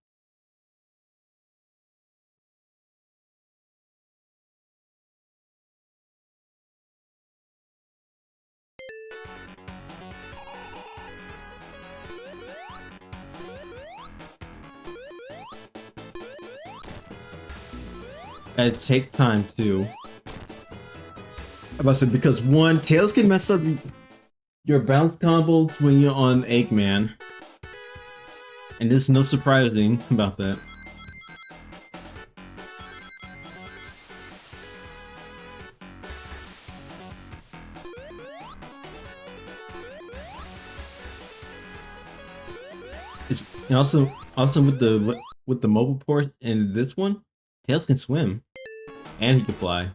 And it take time too. I must say because one, Tails can mess up your bounce combos when you're on Eggman. And there's no surprising about that. It's and also with the mobile port in this one, Tails can swim and he can fly.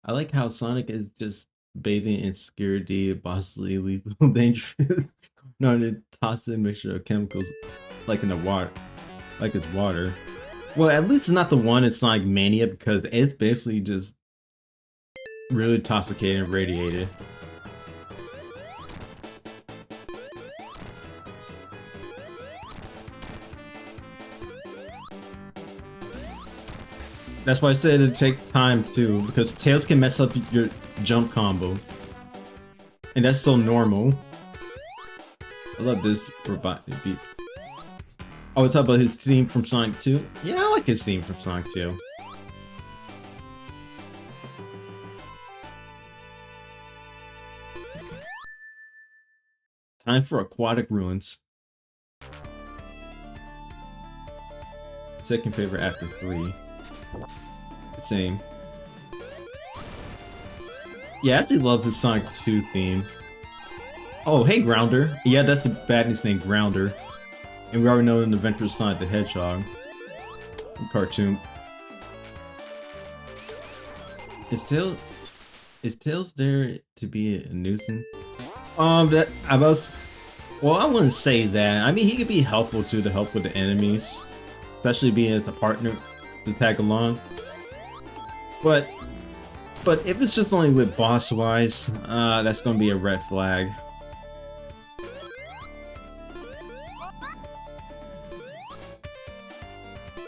I like how Sonic is just bathing in security, bossly, lethal, dangerous, not to toss in a mixture of chemicals like in the water, like it's water. Well, at least it's not the one in Sonic Mania because it's basically just really intoxicated and radiated. That's why I said it'd take time too, because Tails can mess up your jump combo. And that's so normal. I love this robot beat. Oh, we talk about his theme from Sonic 2? Yeah, I like his theme from Sonic 2. Time for Aquatic Ruins. Second favorite after 3. Same. Yeah, I actually love his Sonic 2 theme. Oh, hey Grounder. Yeah, that's the badness named Grounder. And we already know in the Adventure of Sonic the Hedgehog cartoon. Is Tails there to be a nuisance? That I was. Well, I wouldn't say that. I mean, he could be helpful too to help with the enemies, especially being as a partner to tag along. But if it's just only with boss wise, that's gonna be a red flag.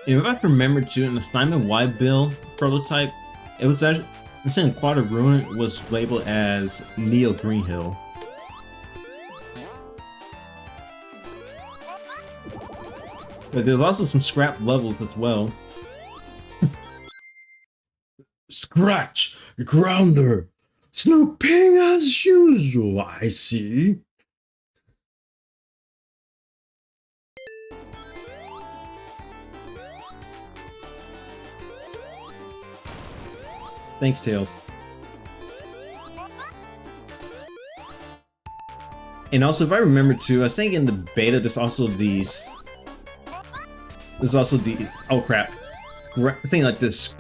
If I remember too, in the Simon Y Bill prototype, it was actually it's in Quadra Ruin was labeled as Neo Greenhill. But there's also some scrap levels as well. Scratch! Grounder! Snooping as usual, I see. Thanks, Tails. And also, if I remember too, I think in the beta there's also these. There's also the oh crap, thing like this.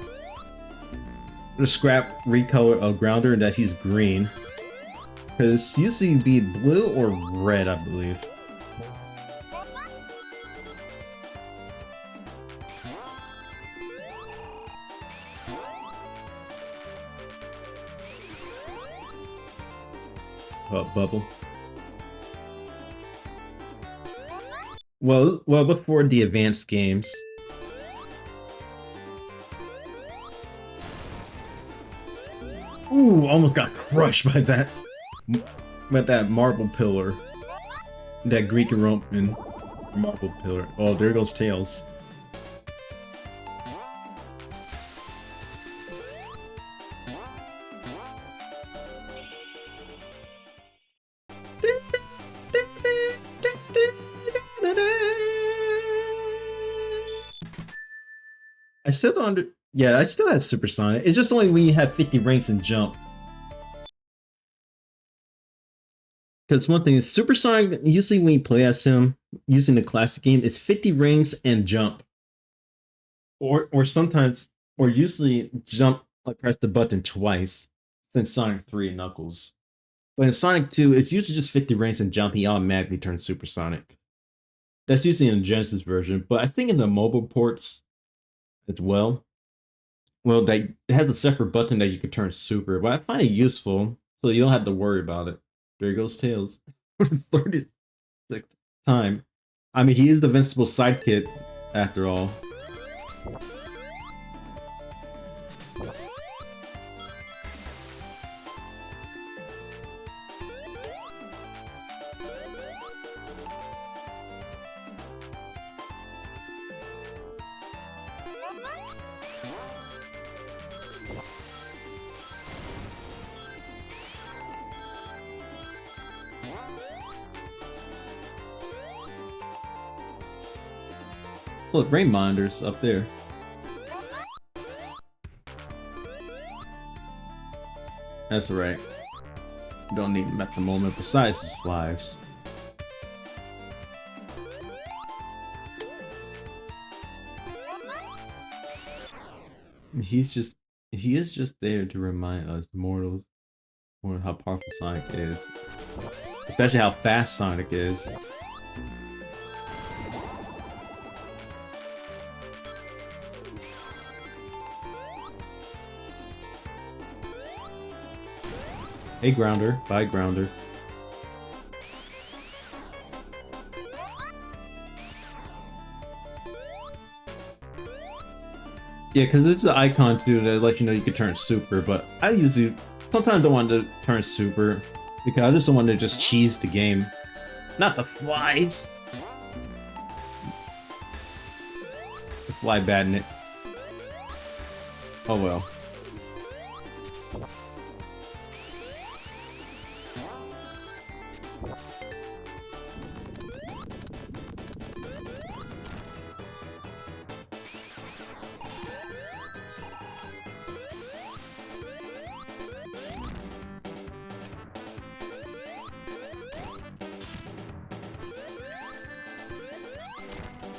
The scrap recolor of Grounder that he's green, because usually be blue or red, I believe. Bubble. Well, before the advanced games. Ooh, almost got crushed by that marble pillar. That Greek and Roman marble pillar. Oh, there goes Tails. I still don't yeah, I still have Super Sonic. It's just only when you have 50 ranks and jump. Because one thing is Super Sonic, usually when you play as him, using the classic game, it's 50 rings and jump. Or sometimes, or usually jump, like press the button twice, since Sonic 3 and Knuckles. But in Sonic 2, it's usually just 50 rings and jump, he automatically turns supersonic. That's usually in the Genesis version, but I think in the mobile ports as well, well, it has a separate button that you can turn super, but I find it useful, so you don't have to worry about it. There goes Tails. 36th time. I mean, he is the Invincible sidekick, after all. Look, rain monitors up there. That's right. Don't need them at the moment, besides his lives. He is just there to remind us mortals how powerful Sonic is. Especially how fast Sonic is. Hey Grounder, bye Grounder. Yeah, because it's an icon too that lets you know you can turn super, but I usually sometimes don't want to turn super because I just don't want to just cheese the game. Not the flies! The fly badness. Oh well.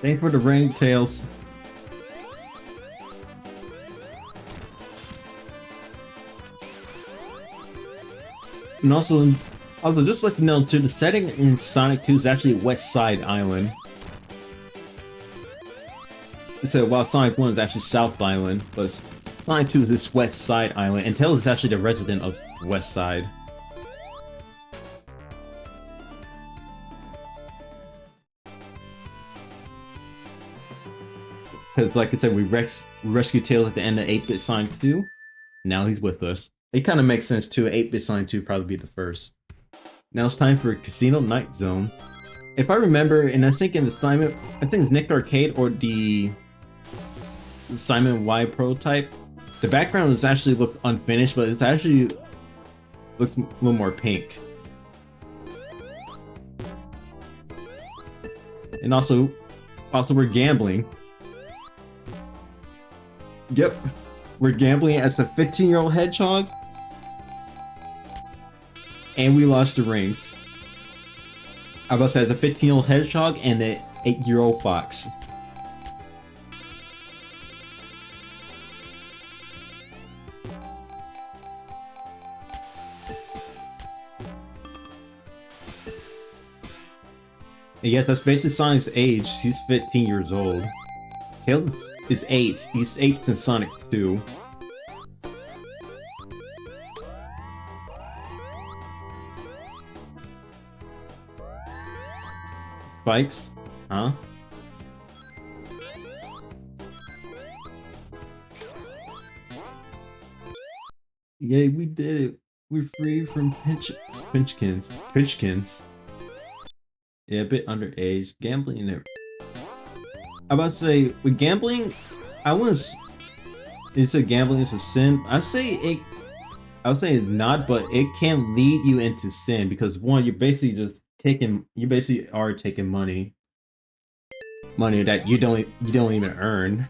Thanks for the ring, Tails. And also just like you know too, the setting in Sonic 2 is actually West Side Island. So while Sonic 1 is actually South Island, but Sonic 2 is this West Side Island, and Tails is actually the resident of West Side. Because, like I said, we rescued Tails at the end of 8-Bit Sonic 2. Now he's with us. It kind of makes sense too. 8-Bit Sonic 2 probably be the first. Now it's time for Casino Night Zone. If I remember, and I think in the Simon, I think it's Nick Arcade or the Simon Y prototype, the background is actually look unfinished, but it's actually looks a little more pink. And also we're gambling. Yep, we're gambling as a 15-year-old hedgehog, and we lost the rings. I was about to say, as a 15-year-old hedgehog and an 8-year-old fox. And yes, that's basically Sonic's age. He's 15 years old. Tails is 8. He's 8 since Sonic 2. Spikes? Huh? Yay, we did it. We're free from Pinchkins. Yeah, a bit underage. Gambling there. I'm about to say, with gambling, I wouldn't. You said gambling is a sin. I would say it's not, but it can lead you into sin because one, you're basically just taking. You basically are taking money that you don't even earn,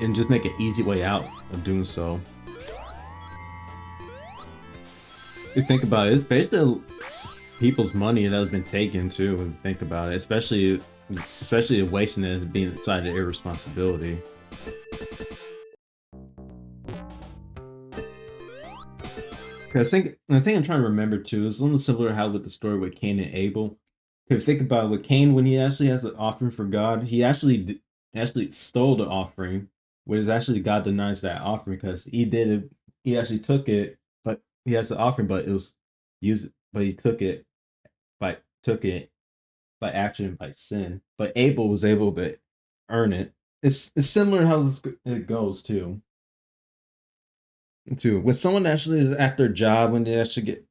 and just make an easy way out of doing so. If you think about it, it's basically people's money that has been taken too. When you think about it, especially wasting it as being inside of irresponsibility. 'Cause I think I'm trying to remember too. It's a little similar how with the story with Cain and Abel. Because think about it, with Cain, when he actually has an offering for God, he actually stole the offering, which actually God denies that offering because he did it. He actually took it, but he has the offering, but it was used, but he took it by action by sin. But Abel was able to earn it. It's similar how it goes too. Too with someone actually is at their job when they actually get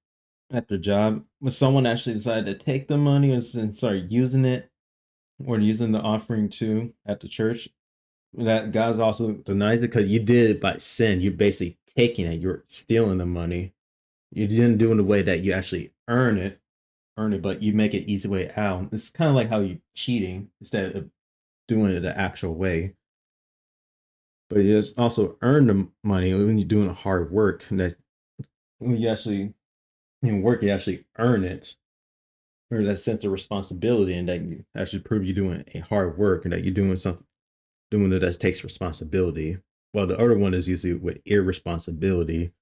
at their job, when someone actually decided to take the money and start using it or using the offering too at the church, that God's also denies it because you did it by sin. You're basically taking it. You're stealing the money. You didn't do it in a way that you actually earn it, but you make it easy way out. It's kind of like how you cheating instead of doing it the actual way. But you just also earn the money when you're doing the hard work. And that when you actually in work, you actually earn it, or that sense of responsibility, and that you actually prove you're doing a hard work and that you're doing something doing it that takes responsibility. While the other one is usually with irresponsibility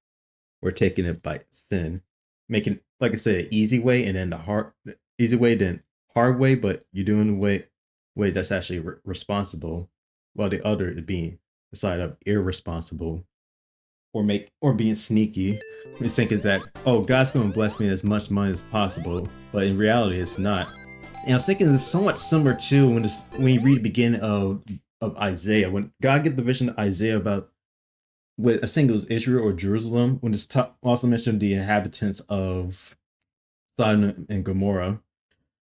or taking it by sin, making like I said, easy way and then the hard easy way then hard way, but you're doing the way that's actually responsible, while the other is being the side of irresponsible or being sneaky. We think is that, oh, God's going to bless me as much money as possible, but in reality, it's not. And I was thinking it's somewhat similar to when you read the beginning of Isaiah, when God gave the vision to Isaiah about with I think it was Israel or Jerusalem, when it's also mentioned the inhabitants of Sodom and Gomorrah,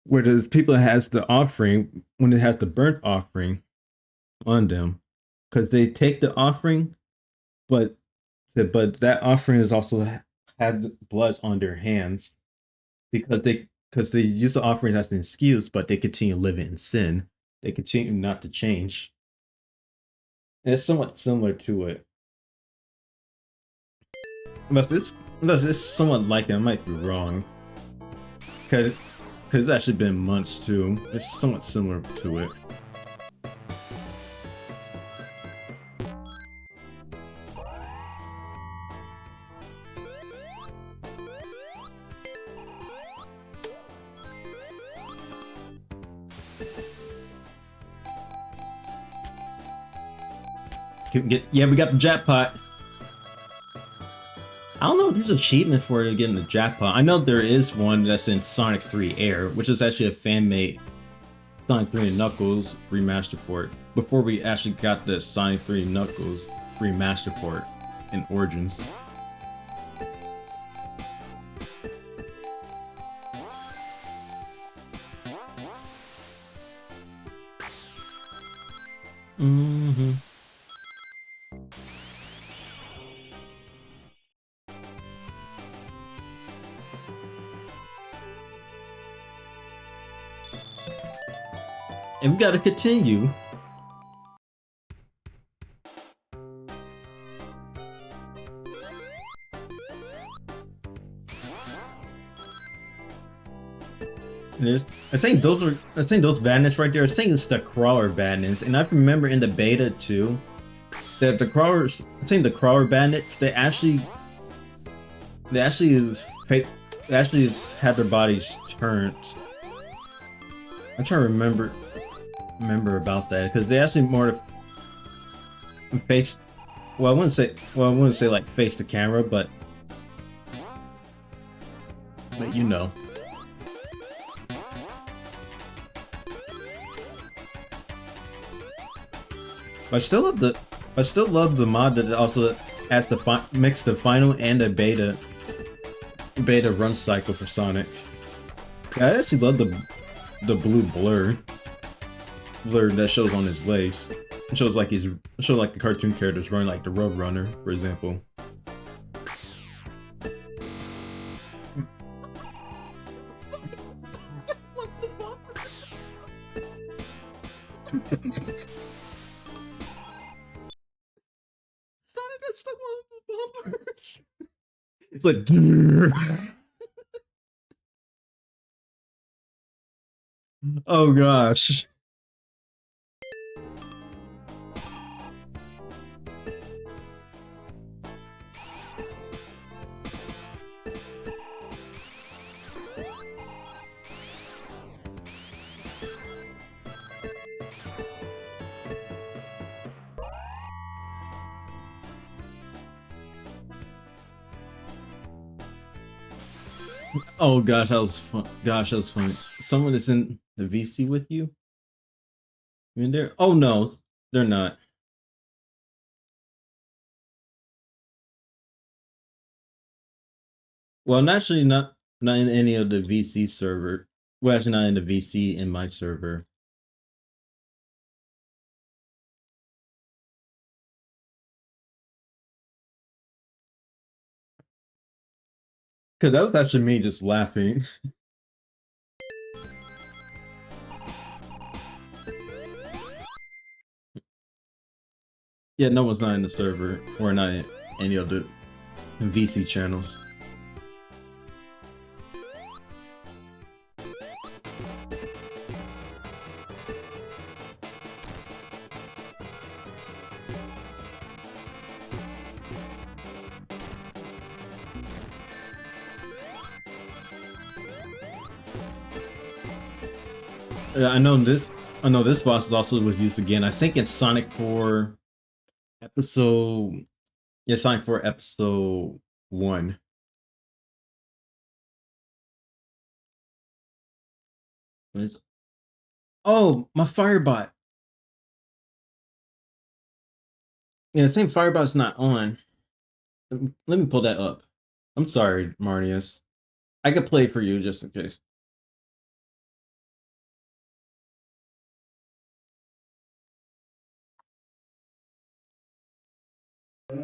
where the people that has the offering when it has the burnt offering on them, because they take the offering, but that offering is also had blood on their hands because they use the offering as an excuse, but they continue living in sin. They continue not to change. And it's somewhat similar to it. Unless it's somewhat like it. I might be wrong. Because it's actually been months too. It's somewhat similar to it. Yeah, we got the jackpot. I don't know if there's an achievement for getting the jackpot. I know there is one that's in Sonic 3 Air, which is actually a fan-made Sonic 3 and Knuckles remaster port. Before we actually got the Sonic 3 and Knuckles remaster port in Origins. Mm-hmm. And we gotta continue. I think those badness right there. I think it's the crawler badness, and I remember in the beta too that the crawlers. I think the crawler bandits they actually had their bodies turned. I'm trying to remember about that because they actually more face. Well, I wouldn't say like face the camera, but you know. I still love the mod that also has the mix the final and the beta run cycle for Sonic. I actually love the blue blur that shows on his legs. It shows like the cartoon characters running like the Road Runner, for example. Sonic got stuck on the bumpers. It's like oh gosh. Oh gosh, that was fun. Gosh, that was funny. Someone is in the VC with you? I mean, they're. Oh no, they're not. Well, I'm actually not in any of the VC server. Well, actually, not in the VC in my server. Cause that was actually me just laughing. Yeah, no one's not in the server or not in any of the VC channels. I know this. I know this boss also was used again. I think in Sonic 4 episode. Yeah, Sonic 4 episode 1. Oh, my Firebot. Yeah, the same Firebot's not on. Let me pull that up. I'm sorry, Marnius. I could play for you just in case.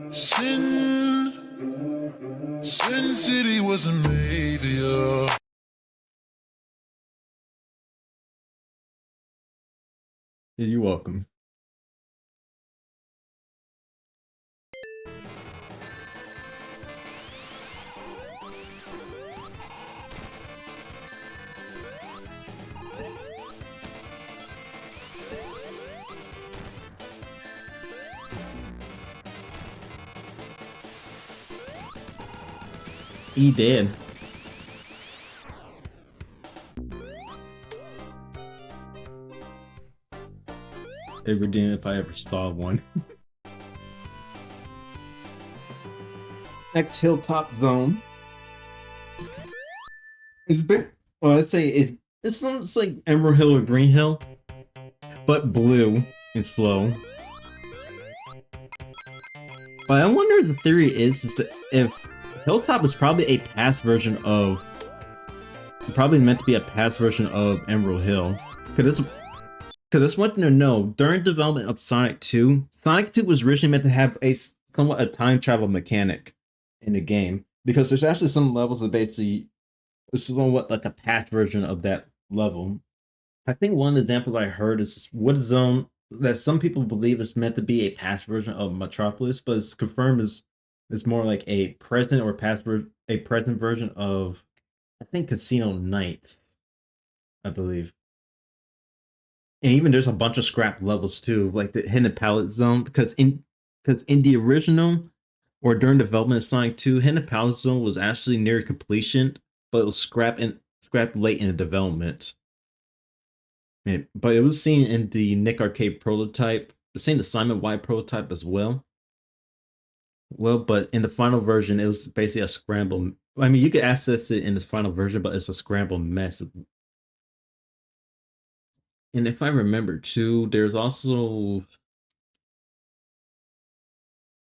Sin City was a mafia. Yeah, you're welcome. He did. Everdeen if I ever saw one. Next Hilltop Zone. It's been well, I'd say it's like Emerald Hill or Green Hill, but blue and slow. But I wonder if the theory is that if Hilltop is probably a past version of probably meant to be a past version of Emerald Hill. Because it's one thing to know, during development of Sonic 2, Sonic 2 was originally meant to have a somewhat a time travel mechanic in the game. Because there's actually some levels that basically is somewhat like a past version of that level. I think one example I heard is Wood Zone that some people believe is meant to be a past version of Metropolis, but it's confirmed as it's more like a present or a present version of I think Casino Nights, I believe. And even there's a bunch of scrap levels too, like the Hidden Palette Zone, because in the original or during development of Sonic 2, Hidden Palette Zone was actually near completion, but it was scrapped late in the development. But it was seen in the Nick Arcade prototype, the same assignment wide prototype as well. Well, but in the final version, it was basically a scramble. I mean, you could access it in this final version, but it's a scramble mess. And if I remember too, there's also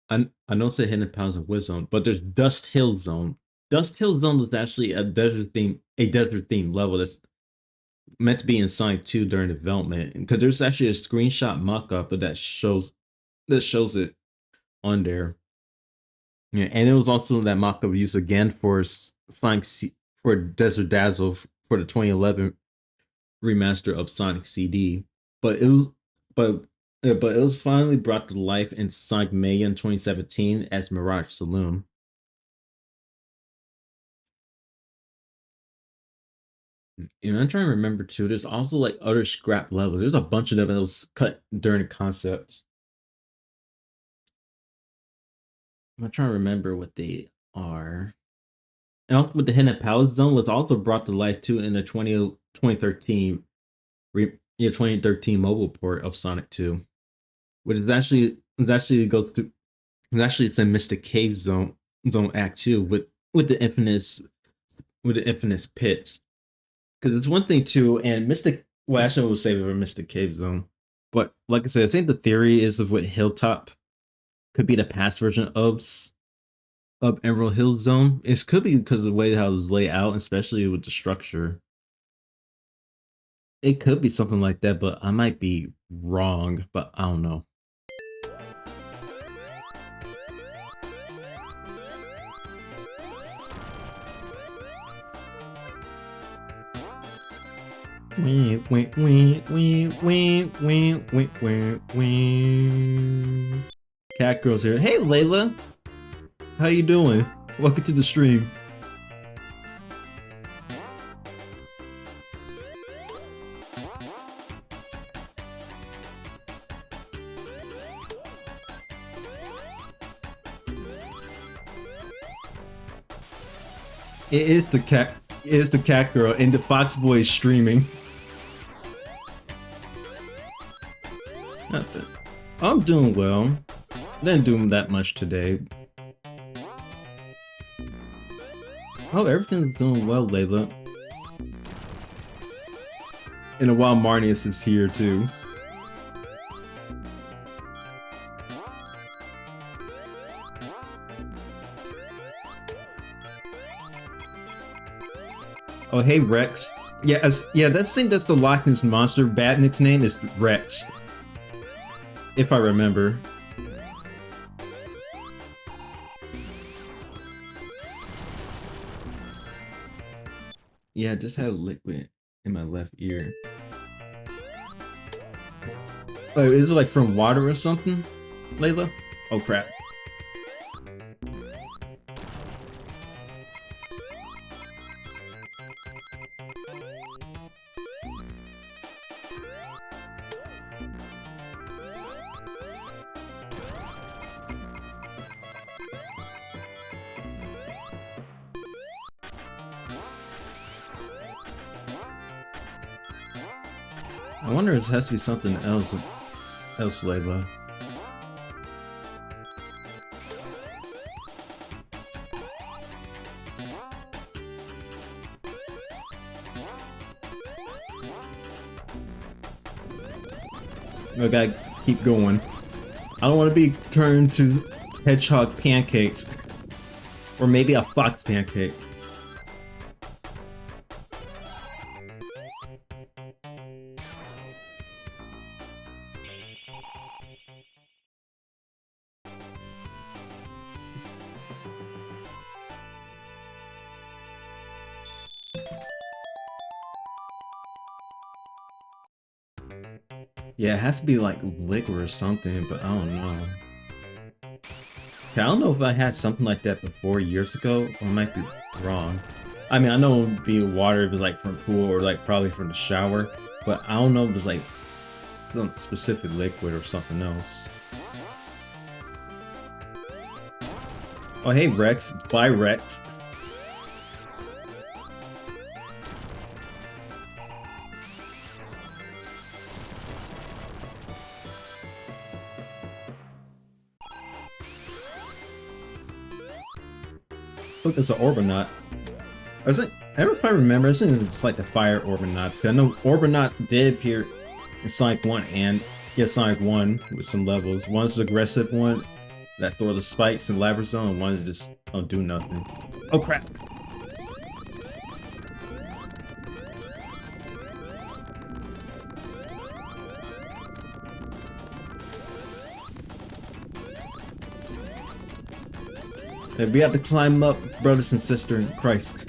I know it's a Hidden Pounds of Wisdom, but there's Dust Hill Zone. Dust Hill Zone was actually a desert theme level that's meant to be in Sonic 2 during development. Because there's actually a screenshot mock-up that shows it on there. Yeah, and it was also that mock-up used again for for Desert Dazzle for the 2011 remaster of Sonic CD. But it was but but it was finally brought to life in Sonic Mania in 2017 as Mirage Saloon. And I'm trying to remember too. There's also like other scrap levels. There's a bunch of them that was cut during the concepts. I'm trying to remember what they are. And also with the Hidden Palace Zone was also brought to life too in the 2013 2013 mobile port of Sonic 2, which is actually goes to it's actually it's in Mystic Cave Zone Act 2 with the infamous with the infinite pits. Because it's one thing too, and Mystic. Well, actually, we'll save it for Mystic Cave Zone. But like I said, I think the theory is of what Hilltop could be the past version of Emerald Hill Zone. It could be because of the way how it was laid out, especially with the structure. It could be something like that, but I might be wrong. But I don't know. Cat Girl's here. Hey Layla, how you doing? Welcome to the stream. It is the cat. It is the Cat Girl, and the Fox Boy is streaming. I'm doing well. Didn't do that much today. Oh, everything's doing well, Layla. And a while Marnius is here too. Oh, hey Rex. Yeah, that's the Loch Ness monster. Badnik's name is Rex, if I remember. Yeah, I just had a liquid in my left ear. Oh, is it like from water or something, Layla? Oh crap. I wonder if it has to be something else, Layla. I gotta keep going. I don't want to be turned to hedgehog pancakes, or maybe a fox pancake. Yeah, it has to be like liquid or something, but I don't know. Okay, I don't know if I had something like that before years ago, or I might be wrong. I mean, I know it would be water if it was like from a pool or like probably from the shower, but I don't know if it was like some specific liquid or something else. Oh, hey Rex. Bye, Rex. Look, it's an Orbinaut. I don't quite remember. I think it's like the Fire Orbinaut. I know Orbinaut did appear in Sonic 1 and Sonic 1 with some levels. One's the aggressive one that throws the spikes in Lava Zone, and one that just don't do nothing. Oh crap! Hey, we have to climb up, brothers and sisters in Christ.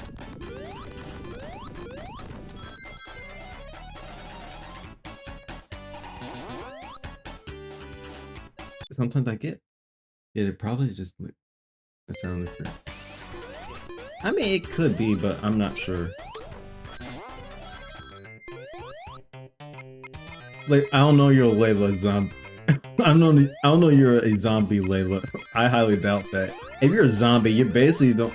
Sometimes I get. Yeah, they probably just like a sound different. I mean, it could be, but I'm not sure. Like, I don't know you're a Layla zombie. I don't know you're a zombie, Layla. I highly doubt that. If you're a zombie, you basically don't.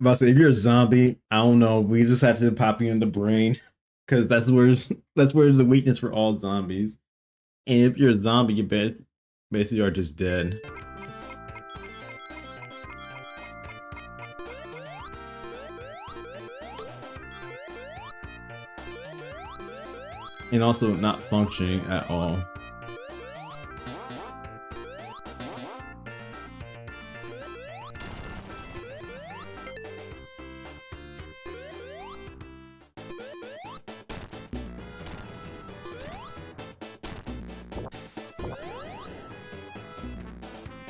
If you're a zombie, I don't know. We just have to pop you in the brain, because that's where the weakness for all zombies. And if you're a zombie, you basically are just dead. and also not functioning at all.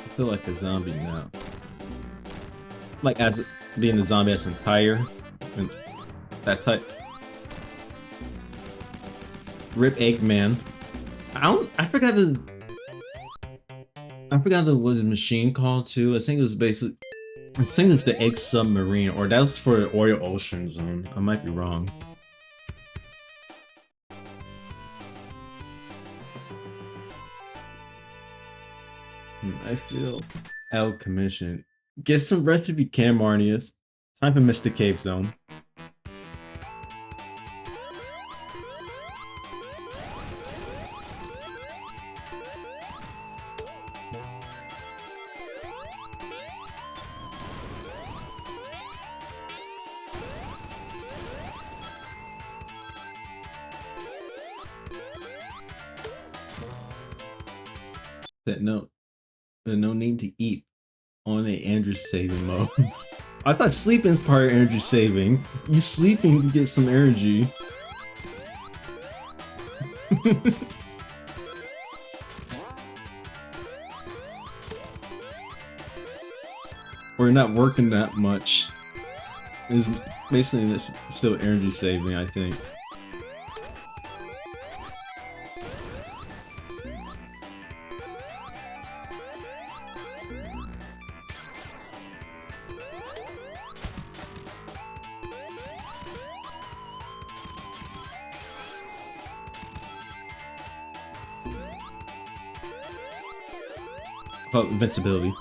I feel like a zombie now. Like as being a zombie as entire and that type. Rip Eggman. I forgot the what his machine called too. I think it was basically it's the Egg Submarine, or that was for the Oreo Ocean Zone. I might be wrong. I feel out of commission. Get some rest if you can, Marnius. Time for Mr. Cave Zone. No need to eat on a Andrew saving mode. I thought sleeping is part of energy saving. You sleeping to get some energy. We're not working that much. It's basically still energy saving, I think. Oh, invincibility.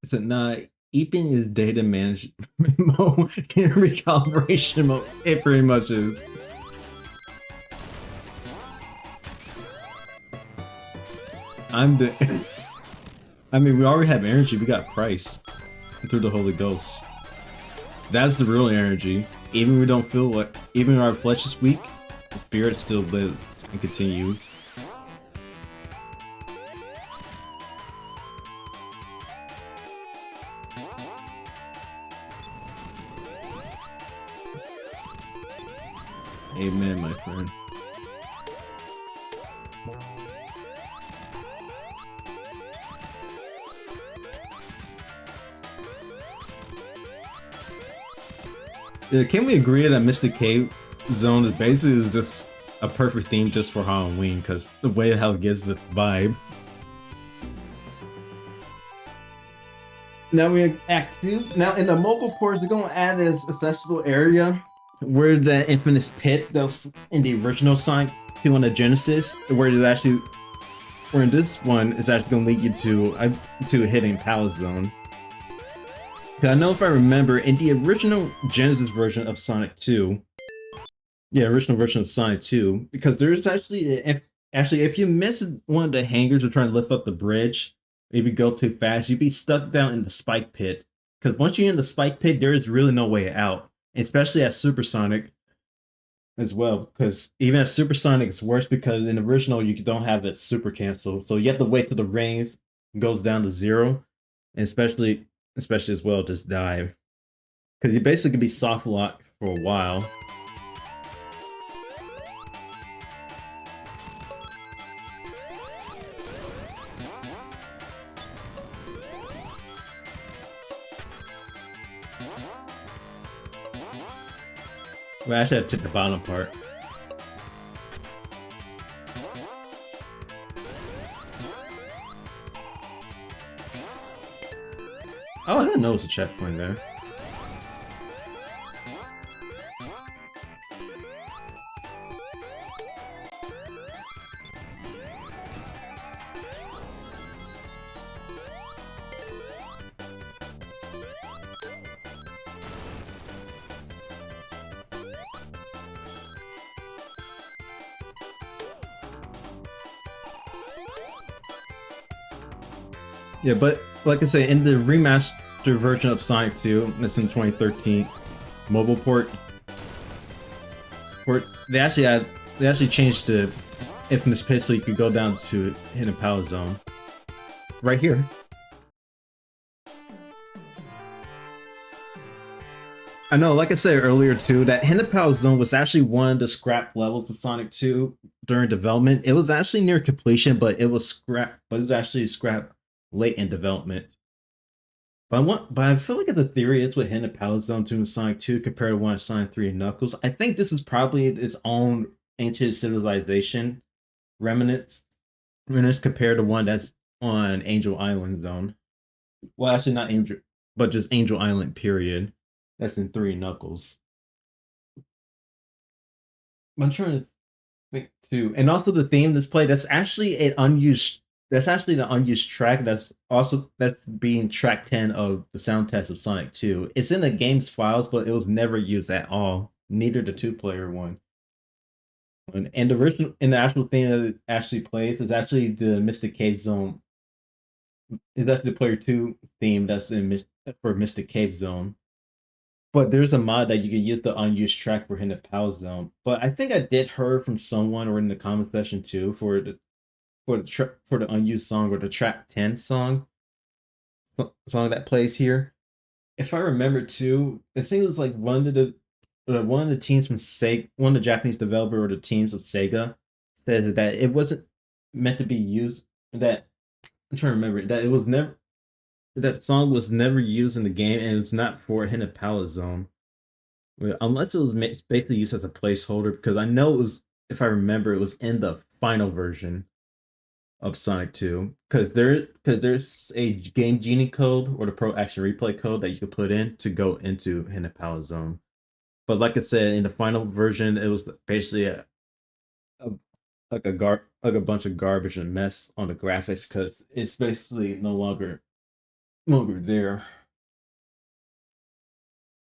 Is it not? Eeping is data management mode and recalibration mode. It pretty much is. I'm the. I mean, we already have energy. We got Price through the Holy Ghost. That's the real energy. Even when we don't feel what, even when our flesh is weak, the spirit still lives and continues. Amen, my friend. Yeah, can we agree that Mystic Cave Zone is basically just a perfect theme just for Halloween, because the way how it gives the vibe. Now we're at Act 2. Now in the mobile ports, they're gonna add this accessible area where the infamous pit that was in the original Sonic 2 on the Genesis, where in this one it's actually gonna lead you to a hidden palace zone. I know if I remember, in the original Genesis version of Sonic 2, because there's actually if you miss one of the hangers or trying to lift up the bridge, maybe go too fast, you'd be stuck down in the spike pit. Because once you're in the spike pit, there is really no way out. Especially at Supersonic as well, because even at Supersonic it's worse because in the original you don't have that super cancel, so you have to wait till the range goes down to 0, and especially as well just die, because you basically can be soft locked for a while. Well, actually, I took the bottom part. Oh, I didn't know it was a checkpoint there. Yeah, but like I say, in the remastered version of Sonic 2, that's in 2013 mobile port, For they actually changed the infamous pit so you could go down to Hidden Power Zone. Right here. I know, like I said earlier too, that Hidden Power Zone was actually one of the scrap levels of Sonic 2 during development. It was actually near completion, but it was actually scrap late in development. But I feel like the theory is with Hidden Power Zone 2 and Sonic 2 compared to one of Sonic 3 and Knuckles. I think this is probably its own ancient civilization remnants compared to one that's on Angel Island Zone. Well, actually not Angel, but just Angel Island period. That's in 3 Knuckles. I'm trying to think too, and also the theme display. That's actually an unused. That's actually the unused track. That's being track 10 of the sound test of Sonic 2. It's in the game's files, but it was never used at all. Neither the 2-player one. And the actual thing that it actually plays is actually the Mystic Cave Zone. Is actually the player 2 theme that's for Mystic Cave Zone. But there's a mod that you can use the unused track for Hidden Power Zone. But I think I did hear from someone or in the comment section too for the unused song or the track 10 song that plays here. If I remember too, it seems was like one of the teams from Sega, one of the Japanese developer or the teams of Sega said that it wasn't meant to be used. That I'm trying to remember that it was never. That song was never used in the game, and it was not for Hidden Power Zone, unless it was basically used as a placeholder. Because I know it was, if I remember, it was in the final version of Sonic 2. Because there's a Game Genie code or the Pro Action Replay code that you could put in to go into Hidden Power Zone. But like I said, in the final version, it was basically a bunch of garbage and mess on the graphics because it's basically no longer there.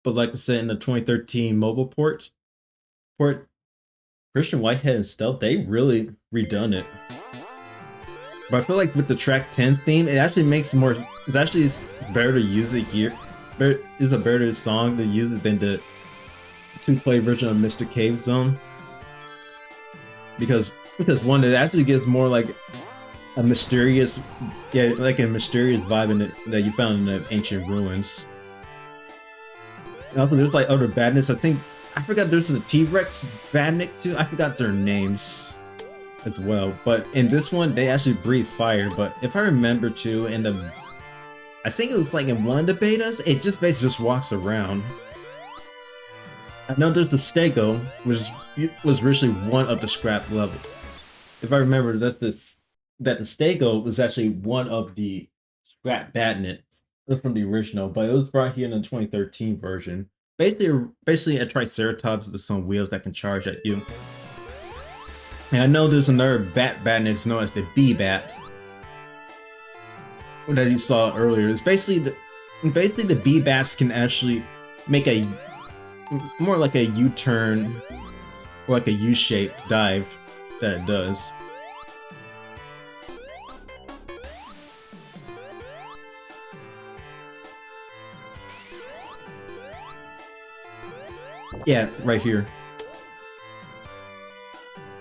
But like I said, in the 2013 mobile port, Christian Whitehead and Stealth, they really redone it. But I feel like with the track 10 theme, it actually makes more. It's better to use it here. It's a better song to use it than the 2-play version of Mystic Cave Zone. Because one, it actually gives more like a mysterious vibe in it that you found in the ancient ruins. And also there's like other badness. I forgot there's a T-Rex badnik too. I forgot their names as well. But in this one they actually breathe fire. But if I remember too, I think it was like in one of the betas, it just basically just walks around. I know there's the Stego, which was originally one of the scrap level. If I remember, that the Stego was actually one of the scrap badnets from the original, but it was brought here in the 2013 version. Basically a Triceratops with some wheels that can charge at you. And I know there's another badnet known as the B-Bat that you saw earlier. It's basically the B-Bats can actually make a more like a U-turn or like a U-shaped dive that it does. Yeah, right here.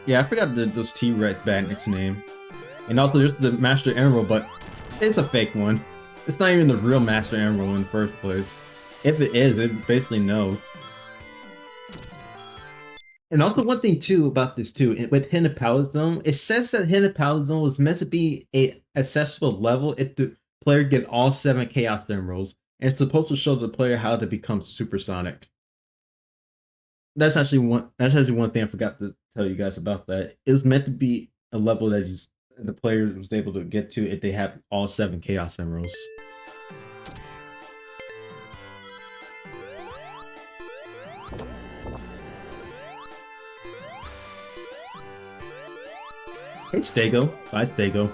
Yeah, I forgot those T-Rex badnik's name. And also there's the Master Emerald, but it's a fake one. It's not even the real Master Emerald in the first place. If it is, it basically knows. And also one thing too about this too, with Hidden Power Zone, it says that Hidden Power Zone was meant to be a accessible level if the player get all 7 Chaos Emeralds, and it's supposed to show the player how to become supersonic. That's actually one thing I forgot to tell you guys about that. It was meant to be a level that the player was able to get to if they have all 7 Chaos Emeralds. Hey Stego. Bye Stego.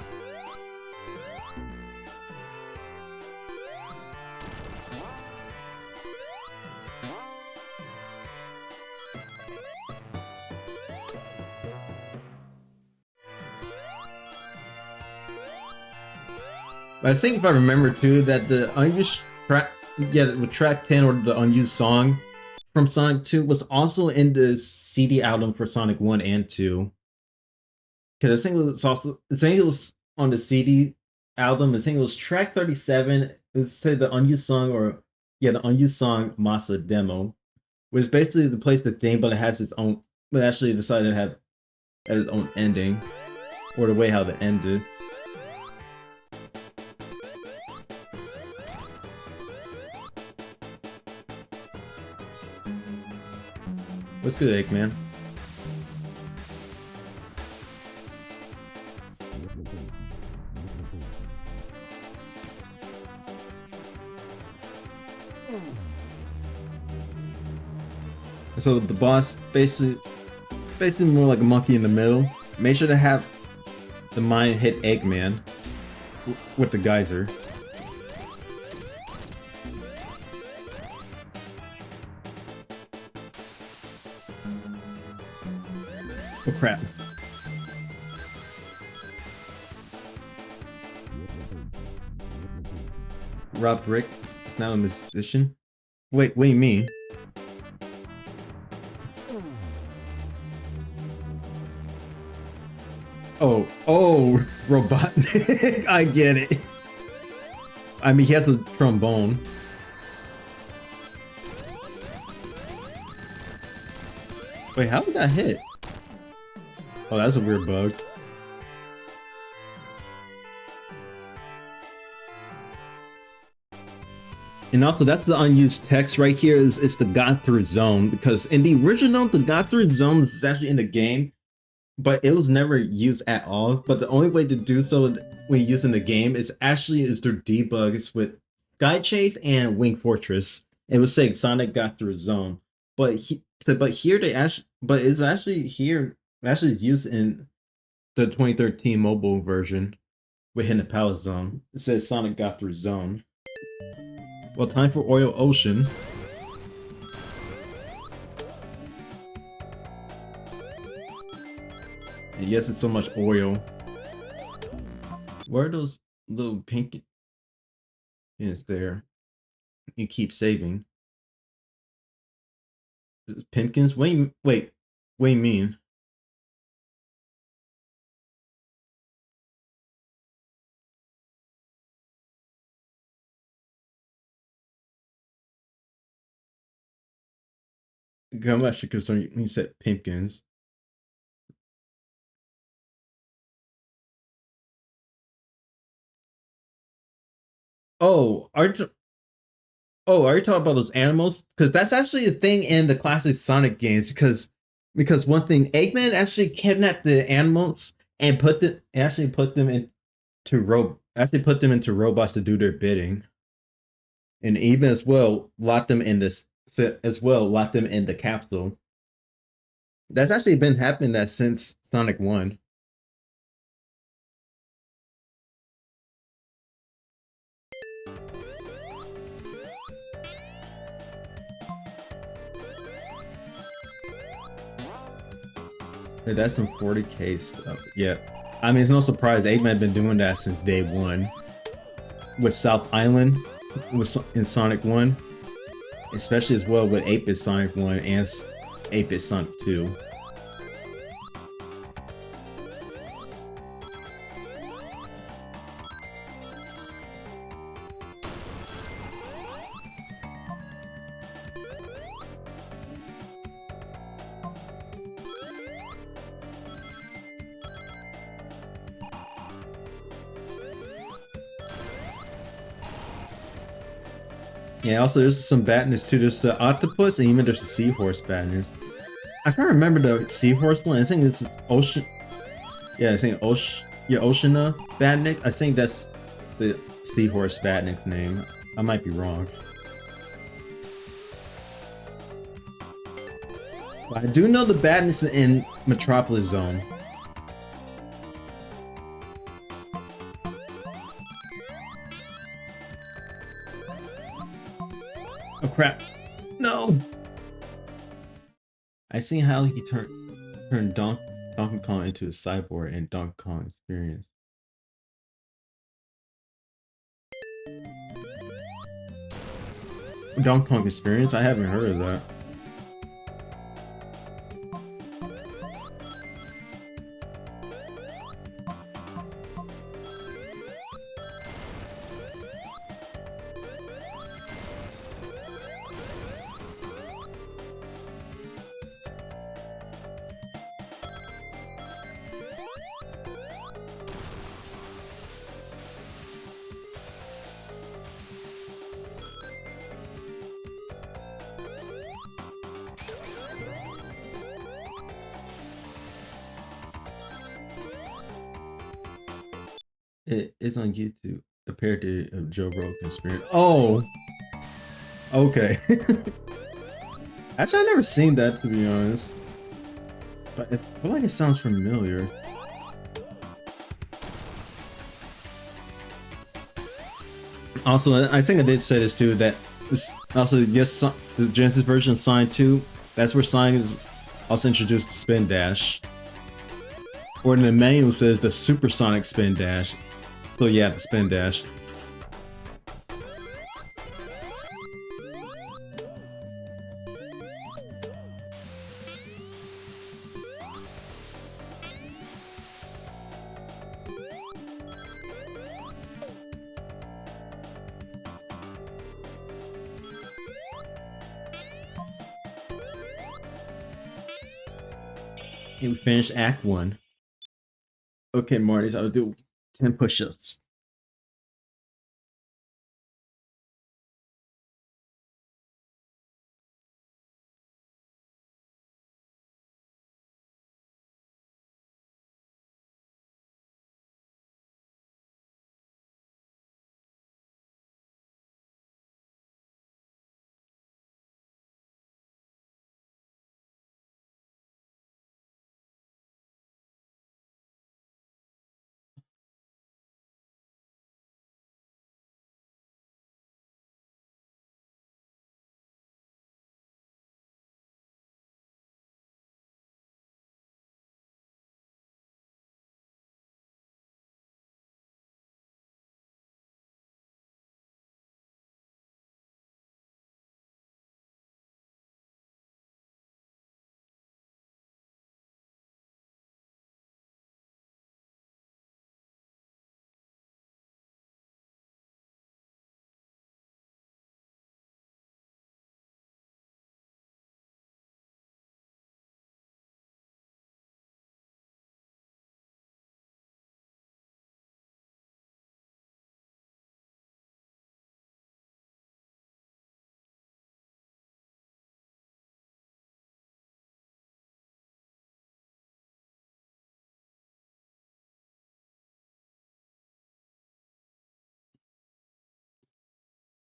But I think if I remember too that the unused track, with track 10 or the unused song from Sonic 2 was also in the CD album for Sonic 1 and 2. Because I think it was also, I think it was on the CD album. I think it was track 37. It was say the unused song, or yeah, the unused song Masa Demo, which basically replaced the theme, but it has its own. But actually decided to have its own ending, or the way how it ended. What's good, Eggman? So the boss basically more like a monkey in the middle. Make sure to have the mine hit Eggman with the geyser. Oh crap. Rob Rick is now a musician. Wait, what do you mean? Oh, Robotnik. I get it. I mean, he has a trombone. Wait, how did that hit? Oh, that's a weird bug. And also, that's the unused text right here. It's the got through zone, because in the original, the got through zone is actually in the game, but it was never used at all. But the only way to do so when you use in the game is through debugs with Sky Chase and Wing Fortress. It was saying Sonic got through zone, but here they actually, but it's actually here actually used in the 2013 mobile version within the Power Zone. It says Sonic got through zone. Well, time for Oil Ocean. And yes, it's so much oil. Where are those little pink is there? You keep saving. Pimpkins? Wait, what do you mean? How much you concerned he said Pimpkins? Oh, are you talking about those animals? Because that's actually a thing in the classic Sonic games. Because one thing, Eggman actually kidnapped the animals and put them into robots to do their bidding, and even as well lock them in the capsule. That's actually been happening that since Sonic 1. Yeah, that's some 40k stuff. Yeah. I mean, it's no surprise Eggman been doing that since day one. With South Island, in Sonic 1. Especially as well with 8-bit Sonic 1 and 8-bit Sonic 2. Yeah, also there's some badness too. There's the octopus and even there's the seahorse badness. I can't remember the seahorse one. I think it's ocean. Yeah, I think Oceana Badnik. I think that's the seahorse Badnik's name. I might be wrong. But I do know the badness in Metropolis Zone. Oh crap! No. I see how he turned Donkey Kong into a cyborg in Donkey Kong Experience. Donkey Kong Experience? I haven't heard of that. It is on YouTube. A parody of Joe Rogan Spirit. Oh, okay. Actually, I've never seen that, to be honest. But I feel like it sounds familiar. Also, I think I did say this too, that this also, yes, the Genesis version of Sonic 2, that's where Sonic is also introduced to Spin Dash. Or in the manual says the Supersonic Spin Dash. So yeah, the Spin Dash. And we finished Act 1. Okay, Marty's, I'll do 10 push-ups.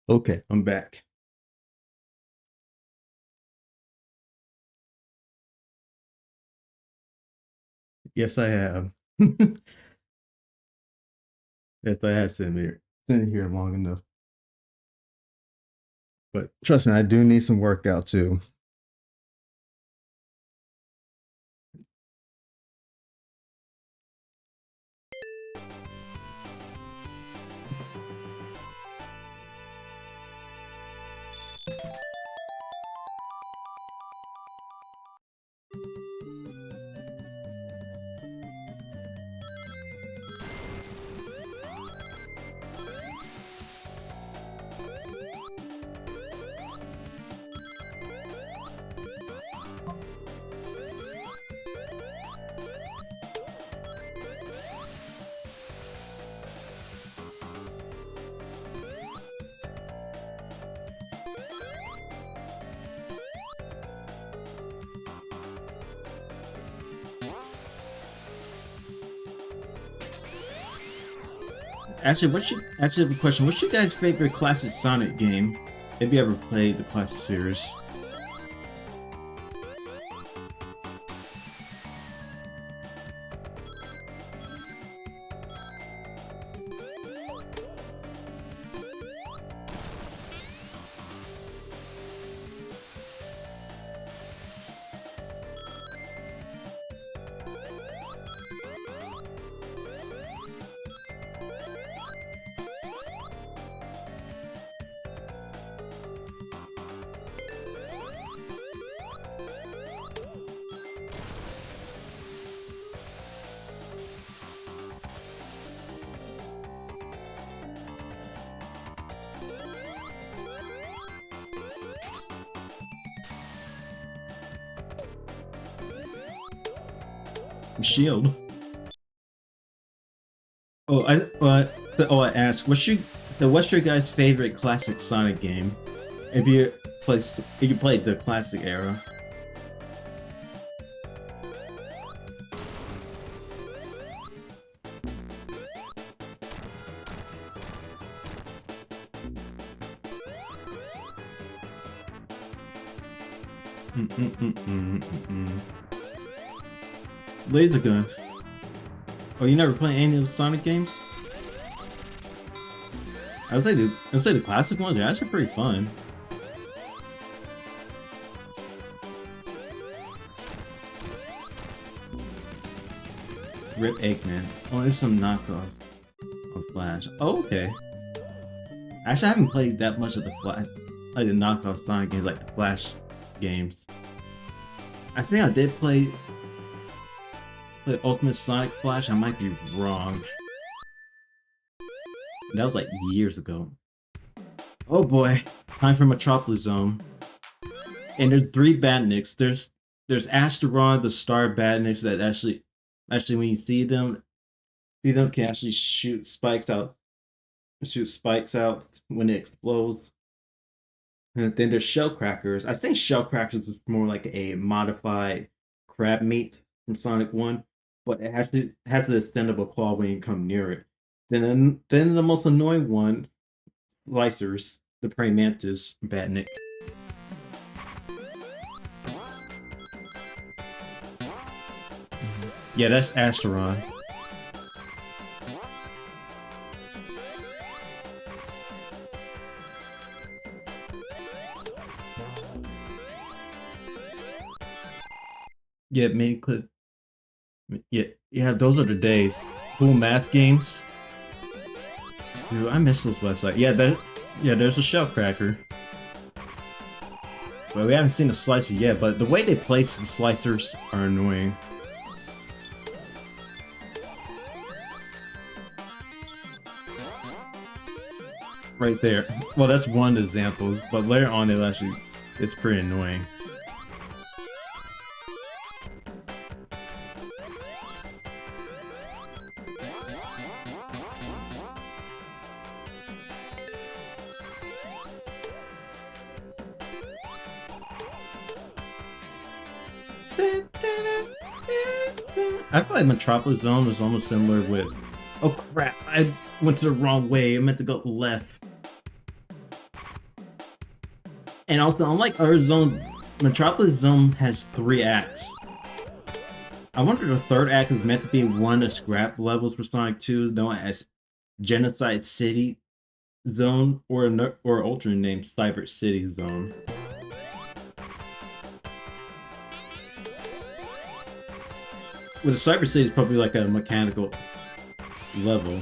Okay, I'm back. Yes, I have. Yes, I have sitting here long enough. But trust me, I do need some workout too. Actually, I have a question. What's your guys' favorite classic Sonic game? If you ever played the classic series? Shield. I asked, what's your guys' favorite classic Sonic game? If you played the classic era. Laser gun. Oh, you never played any of the Sonic games? I'd say the classic ones are actually pretty fun. Rip Eggman. Oh, there's some knockoff of Flash. Oh, okay. Actually, I haven't played that much of the Flash, like the knockoff Sonic games, like the Flash games. I think I did play Ultimate Sonic Flash. I might be wrong. That was like years ago. Oh boy, time for Metropolis Zone. And there's 3 Badniks. There's Asteron, the Star Badniks that actually when you see them can actually shoot spikes out when it explodes. And then there's Shellcrackers. I think Shellcrackers is more like a modified crab meat from Sonic 1, but it actually has the extendable claw when you come near it. Then the most annoying one, Slicers, the praying mantis Badnik. Yeah, that's Asteron. Yeah, main clip. Yeah, those are the days. Cool math games. Dude, I miss those websites. Yeah, there's a Shellcracker. Well, we haven't seen the slicer yet, but the way they place the slicers are annoying. Right there. Well, that's one of the examples, but later on it's pretty annoying. I feel like Metropolis Zone was almost similar with... Oh crap, I went to the wrong way. I meant to go left. And also, unlike our zone, Metropolis Zone has 3 acts. I wonder if the 3rd act is meant to be one of the scrap levels for Sonic 2, known as Genocide City Zone, or alternate name Cyber City Zone. Well, the Cyber City is probably like a mechanical level.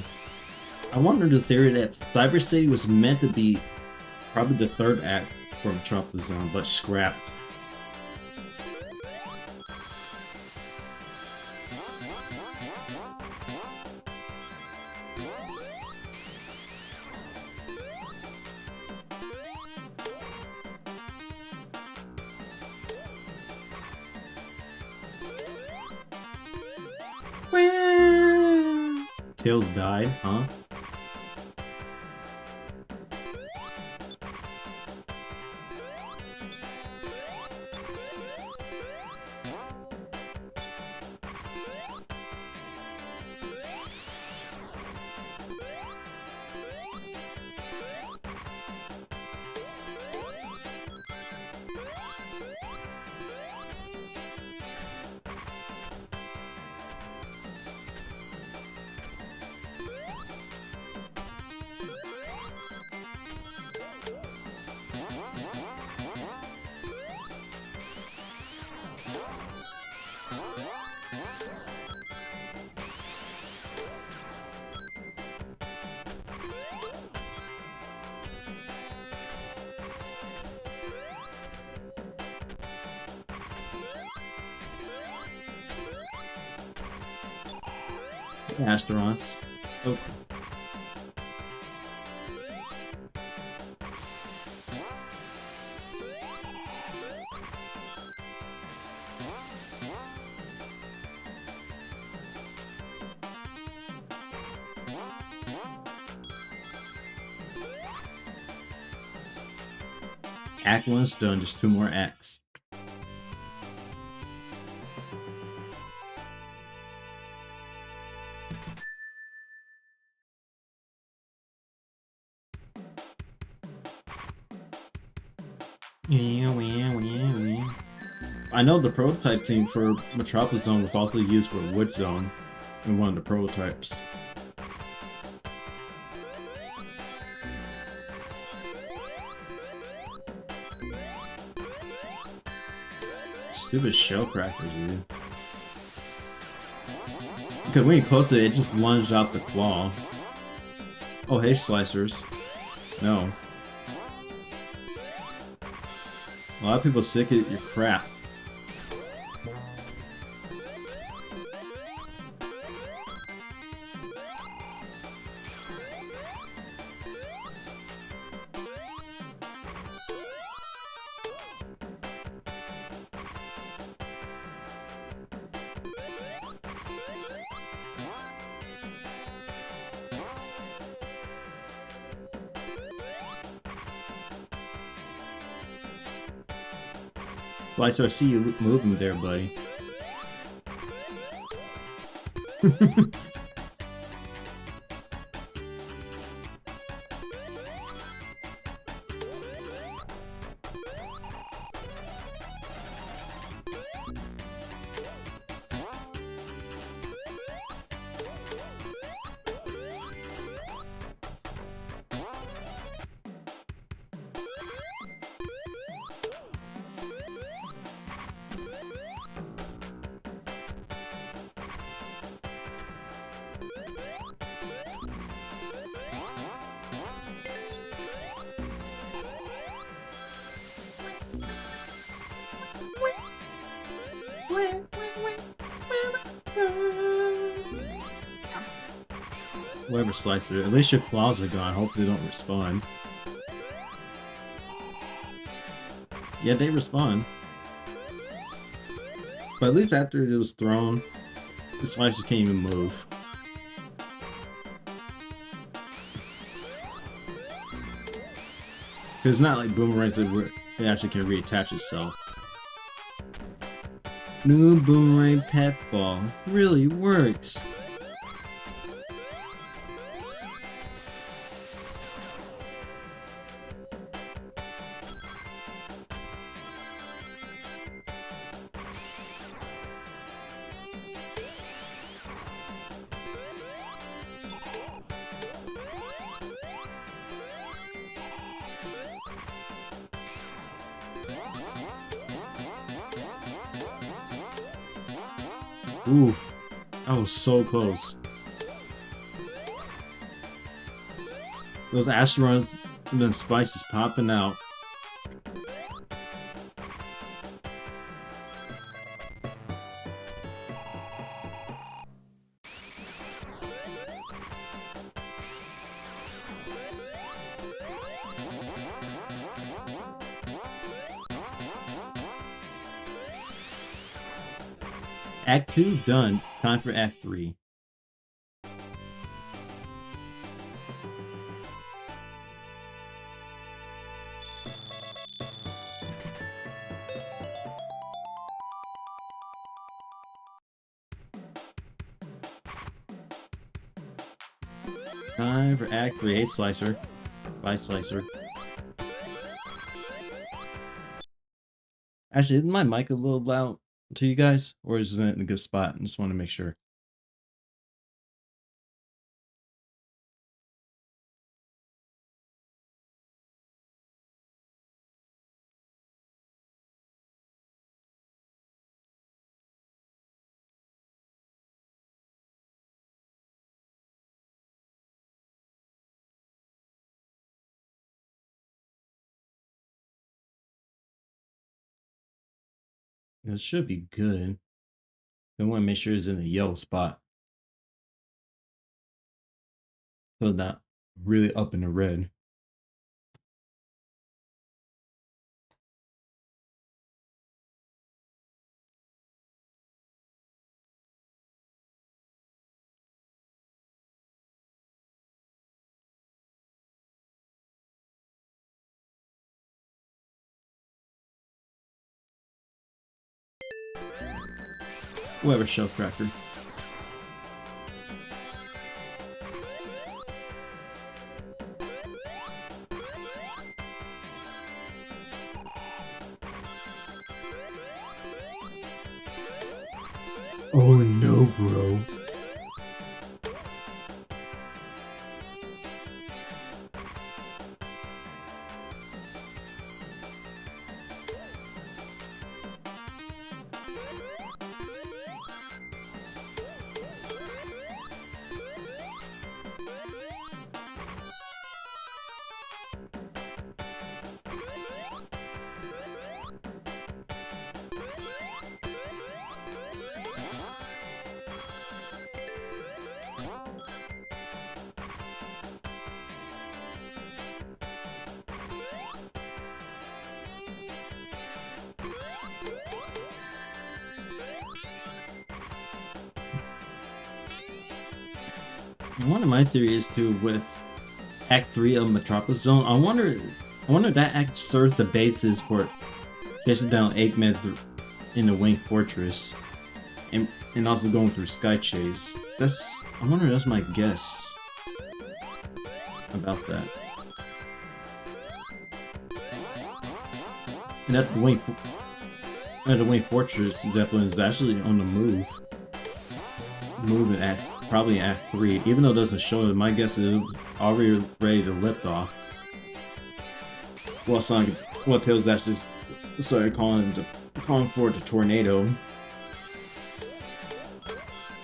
I wonder the theory that Cyber City was meant to be probably the 3rd act for Metropolis Zone, but scrapped. Tails died, huh? Astronauts. Oh. Act 1's done, just 2 more acts. Yeah. I know the prototype theme for Metropolis Zone was also used for Wood Zone in one of the prototypes. Stupid shell crackers, dude. Because when you close it, it just lunged out the claw. Oh, hey, slicers. No. A lot of people sick of your crap. Slicer, I see you moving there, buddy. Whatever, Slicer. At least your claws are gone. Hopefully they don't respawn. Yeah, they respawn. But at least after it was thrown, the Slicer can't even move. Because it's not like boomerangs that it actually can reattach itself. New boomerang pet ball really works. Ooh, that was so close. Those asteroids and then spikes is popping out. Act 2 done. Time for Act 3. Time for Act 3. Hey, Slicer. Bye, Slicer. Actually, isn't my mic a little loud to you guys? Or is it in a good spot? I just want to make sure. It should be good. I want to make sure it's in a yellow spot. So not really up in the red. Whatever, shell cracker. Oh no, bro. One of my theories too with Act 3 of Metropolis Zone, I wonder if that act serves the basis for chasing down Eggman in the Wing Fortress and also going through Sky Chase. I wonder if that's my guess about that. And that the Wing Fortress Zeppelin is actually on the move. Moving at probably Act 3, even though it doesn't show it. My guess is already ready to lift off. Well, Tails actually started calling for the tornado.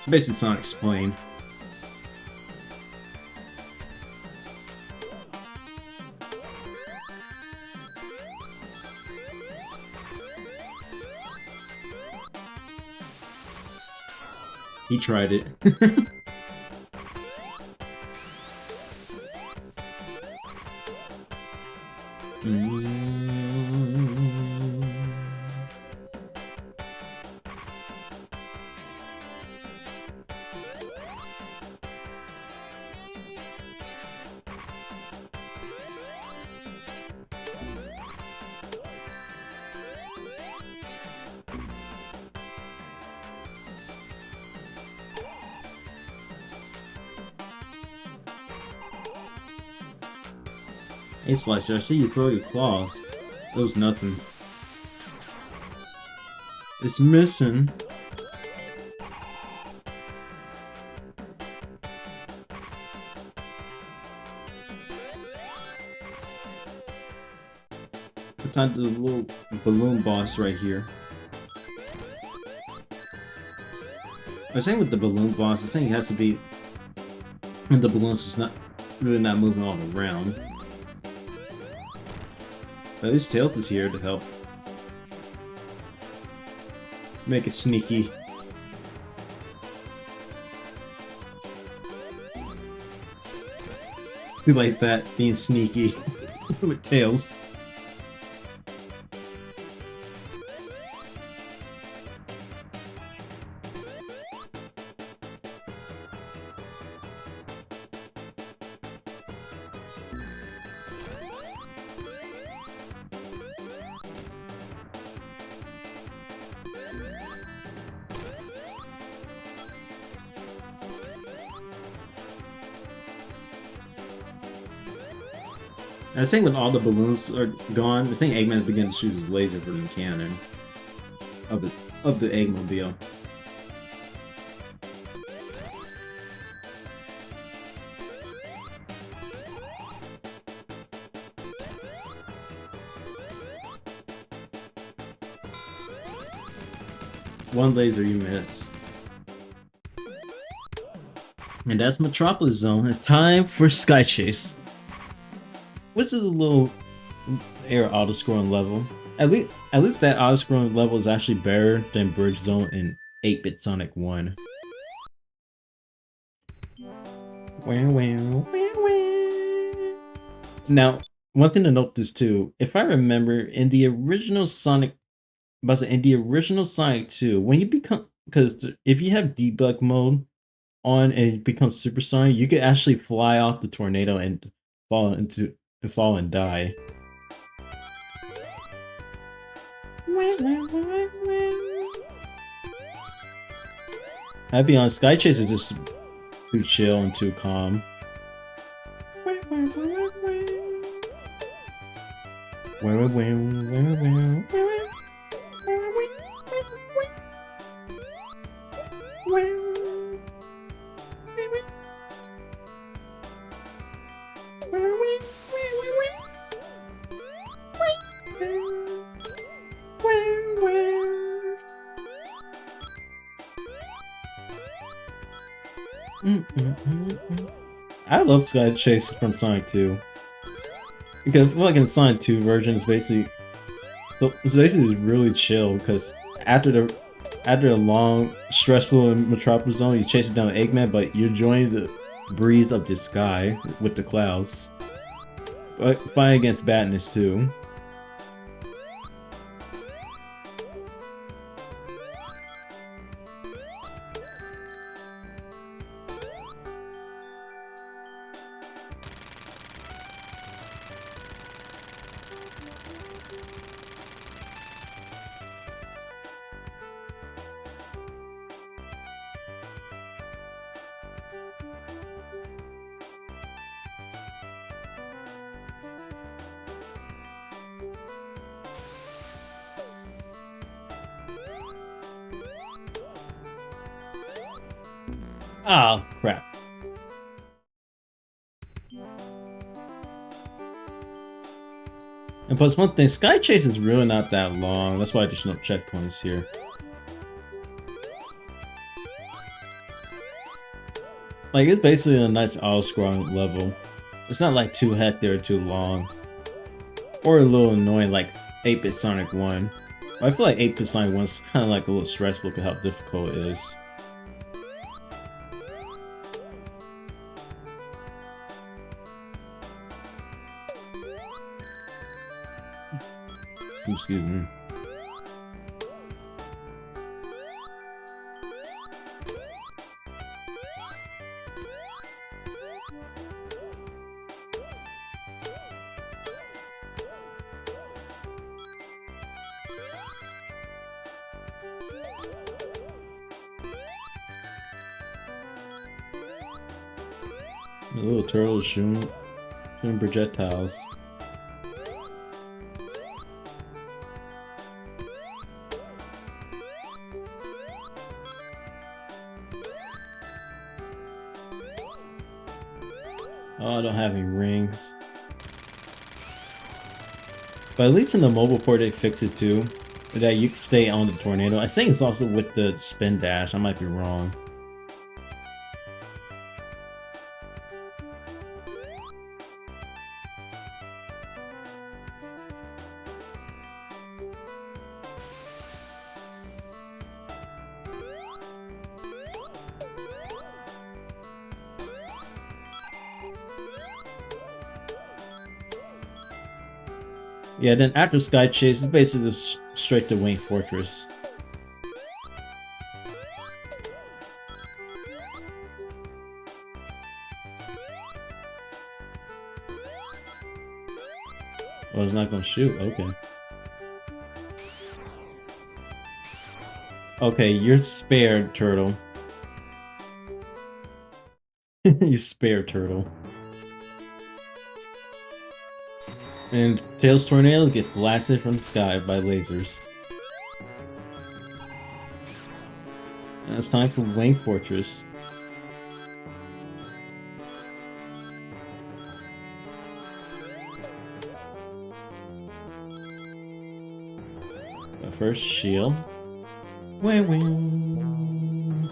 Basically, Sonic explained. He tried it. Hey Slicer, I see you throw your claws. That was nothing. It's missing. Put time to the little balloon boss right here. I was saying with the balloon boss, I think it has to be when the balloons is really not moving all around. But at least Tails is here to help make it sneaky. See, like that, being sneaky with Tails. I think when all the balloons are gone, I think Eggman's beginning to shoot his laser from the cannon of the Eggmobile. One laser you miss. And that's Metropolis Zone. It's time for Sky Chase. Which is a little air auto-scrolling level. At least that auto-scrolling level is actually better than Bridge Zone in 8-bit Sonic 1. Now, one thing to note this too, if I remember, in the original Sonic 2, when you become, because if you have debug mode on and you become Super Sonic, you could actually fly off the tornado and fall and die. I'd be honest, Sky Chase is just too chill and too calm. I love Sky Chase from Sonic 2. Because I feel like in Sonic 2 version it's basically really chill because after the long, stressful Metropolis Zone, he's chasing down Eggman, but you're enjoying the breeze of the sky with the clouds. Fighting against badness too. Oh, crap. And plus one thing, Sky Chase is really not that long. That's why there's no checkpoints here. Like, it's basically a nice auto-scrolling level. It's not like too hectic or too long. Or a little annoying like 8-Bit Sonic 1. I feel like 8-Bit Sonic 1 is kind of like a little stressful because how difficult it is. Excuse me. The little turtle shooting projectiles. Oh, I don't have any rings. But at least in the mobile port they fix it too. That you can stay on the tornado. I think it's also with the spin dash. I might be wrong. Yeah, then after Sky Chase, it's basically just straight to Wing Fortress. Oh, it's not gonna shoot, okay. Okay, you're spared, Turtle. You spare, Turtle. And Tails Tornado get blasted from the sky by lasers. And it's time for Wing Fortress. But first, shield. Wing wing.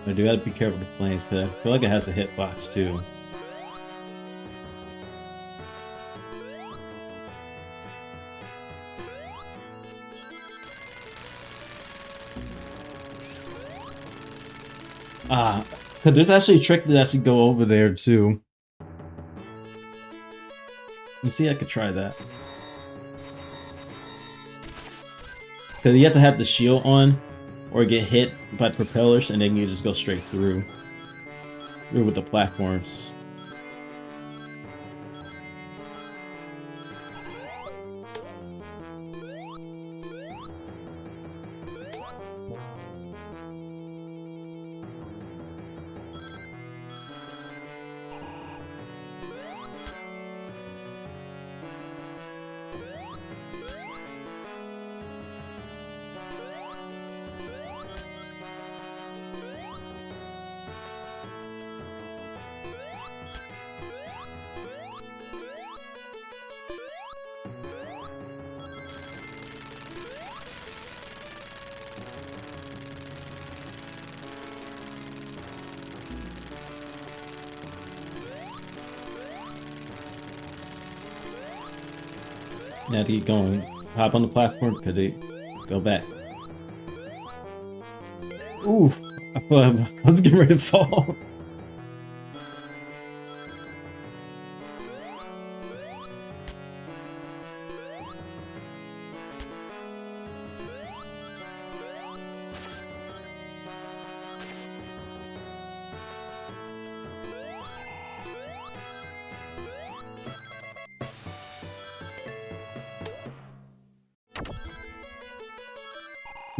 I do gotta be careful with the flames because I feel like it has a hitbox too. Ah, because there's actually a trick to actually go over there too. You see, I could try that. Because you have to have the shield on or get hit by propellers and then you just go straight through with the platforms. Now to keep going. Hop on the platform, could it go back? Ooh, I thought I was getting ready to fall.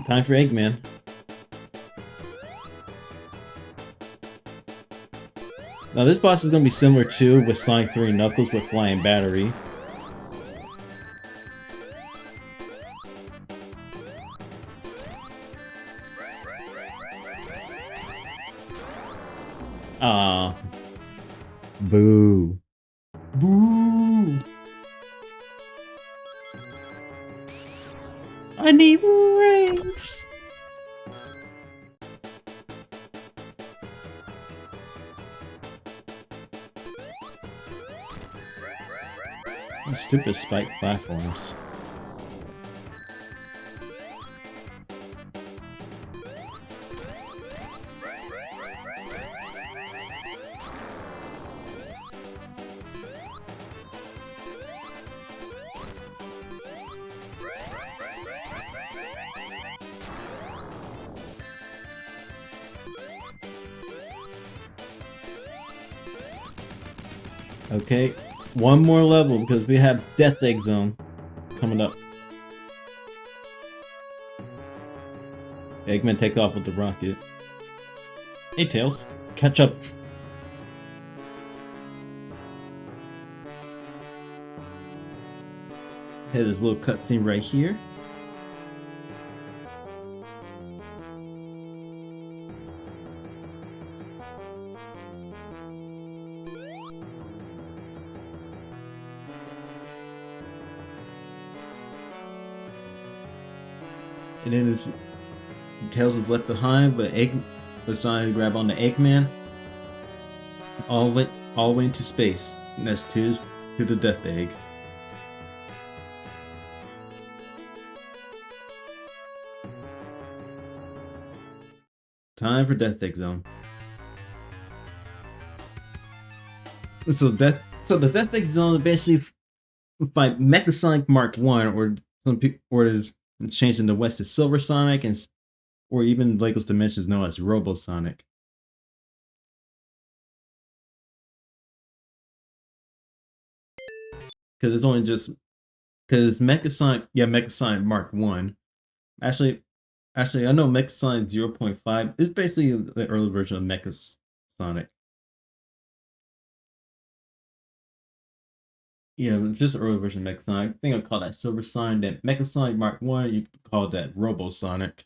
Time for Eggman. Now this boss is going to be similar to with Sonic 3 and Knuckles with Flying Battery. Ah, boo. Boo. I need rings. Stupid spike platforms. Okay, one more level because we have Death Egg Zone coming up. Eggman take off with the rocket. Hey Tails, catch up. Hit this little cutscene right here. And then his Tails is left behind, but Sonic to grab on the Eggman. All went into space. And that's to the Death Egg. Time for Death Egg Zone. So the Death Egg Zone is basically by Mecha Sonic Mark 1, or some people, or it's changed in the West to Silver Sonic, and or even Lego's Dimensions known as Robo Sonic. Because it's only just because Mecha Sonic Mark 1. Actually, I know Mecha Sonic 0.5 is basically the early version of Mecha Sonic. Yeah, just early version of Mecha Sonic. I think I call that Silver Sonic. Then Mecha Sonic Mark 1, you could call that Robo Sonic.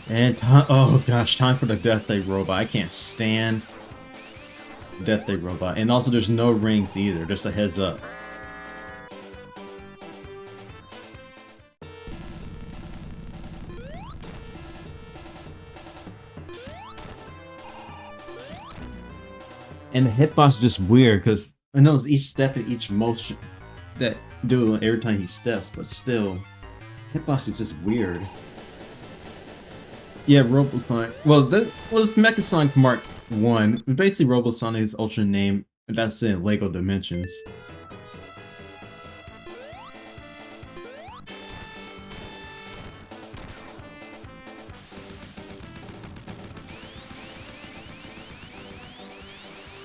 And oh gosh, time for the Death Egg Robot. I can't stand Death Egg Robot. And also there's no rings either, just a heads up. And the hitbox is just weird because I know it's each step and each motion that do every time he steps, but still, hitbox is just weird. Yeah, Robosonic. Well, it's Mecha Sonic Mark 1. Basically, Robosonic is ultra name, and that's in Lego Dimensions.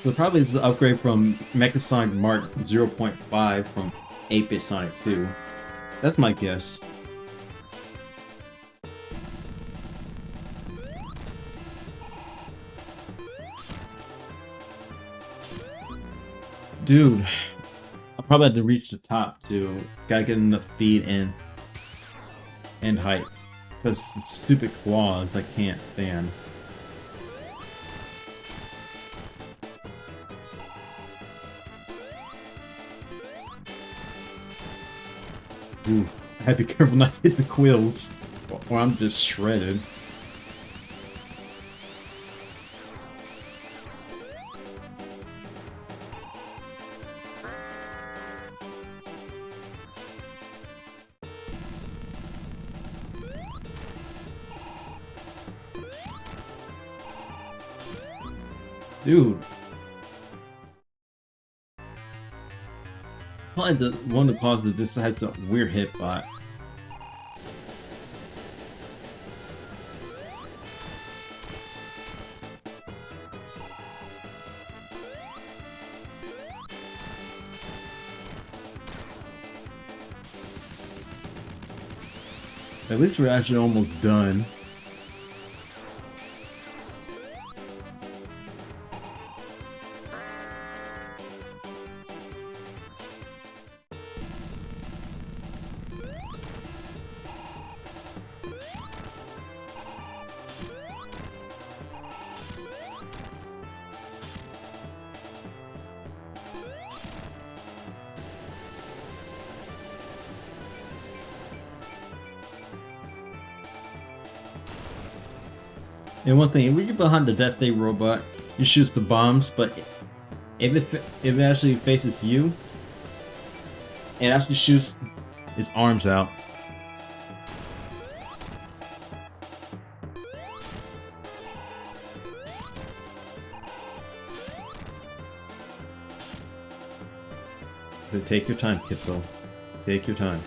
So probably it's the upgrade from Mecha Sonic Mark 0.5 from 8-bit Sonic 2. That's my guess. Dude, I'll probably have to reach the top too. Gotta get enough speed and height. Because stupid claws I can't stand. Ooh, I had to be careful not to hit the quills, or I'm just shredded. Dude. Probably one of the causes of this has a weird hitbot. At least we're actually almost done. And one thing, if we get behind the Death Day robot, you shoot the bombs, but if it actually faces you, it actually shoots his arms out. So take your time, Kitzel. Take your time.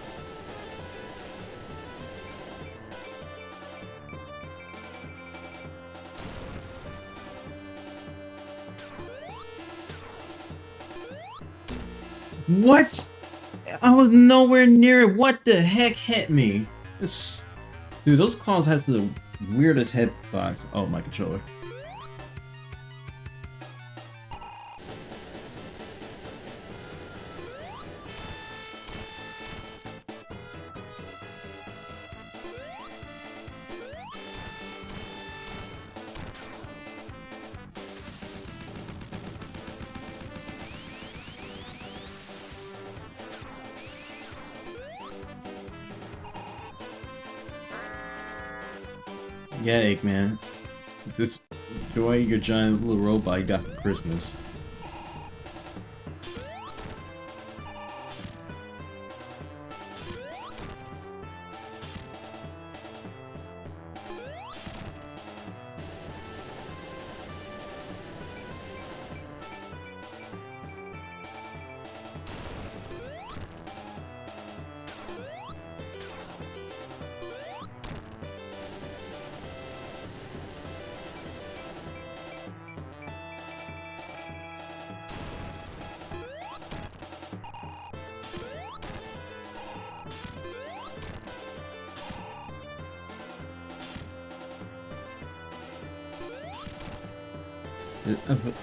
What? I was nowhere near it. What the heck hit me? Dude, those calls has the weirdest hitbox. Oh, my controller. Yeah, Eggman. Just enjoy your giant little robot you got for Christmas.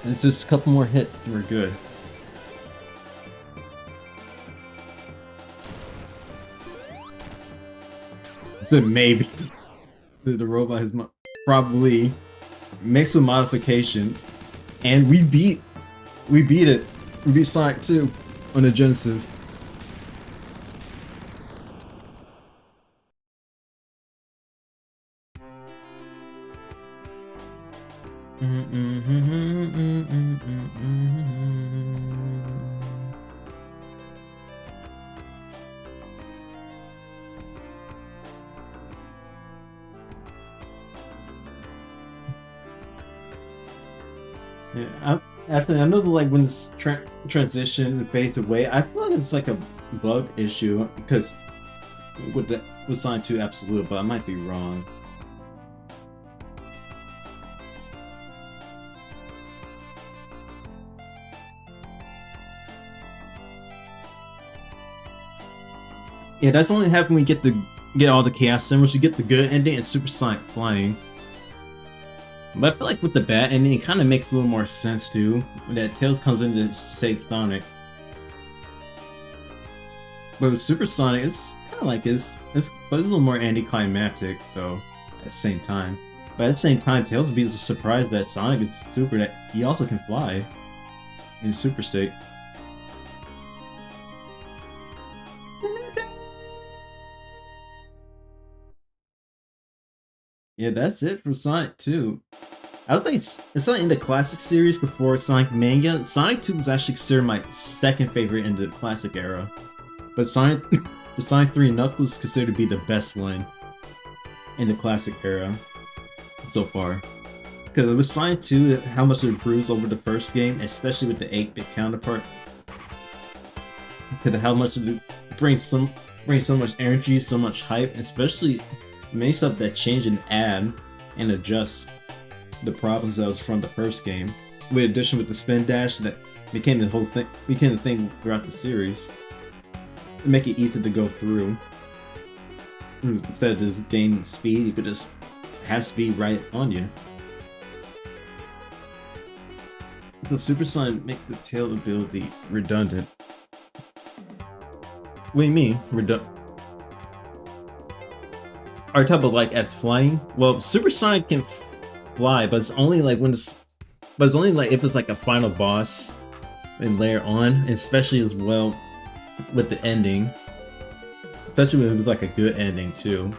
It's just a couple more hits and we're good. I said maybe. The robot has probably mixed with modifications, and we beat it. We beat Sonic 2 on the Genesis. Yeah, actually, I know that like when this transition fades away, I feel like it's like a bug issue because with Sonic 2 Absolute, but I might be wrong. Yeah, that's only happen when we get all the Chaos Symbols. You get the good ending and Super Sonic Flying. But I feel like with the bad ending, it kind of makes a little more sense too. That Tails comes in to save Sonic. But with Super Sonic, it's kind of like but it's a little more anticlimactic though. At the same time, but at the same time, Tails would be surprised that Sonic is super. That he also can fly in Super State. Yeah, that's it for Sonic 2. I was like, it's not in the classic series before Sonic Mania. Sonic 2 was actually considered my second favorite in the classic era. But Sonic, but Sonic 3 and Knuckles is considered to be the best one in the classic era so far. Because with Sonic 2, how much it improves over the first game, especially with the 8-bit counterpart. Because of how much it brings so much energy, so much hype, especially many stuff that change and add and adjust the problems that was from the first game. With addition with the spin dash that became the whole thing, became the thing throughout the series. To make it easy to go through. Instead of just gaining speed, you could just have speed right on you. So Super Sonic makes the tail ability redundant. What do you mean, redundant? Are you talking about like as flying? Well, Super Sonic can fly, but it's only like when it's, but it's only like if it's like a final boss and later on, and especially as well with the ending. Especially when it's like a good ending too.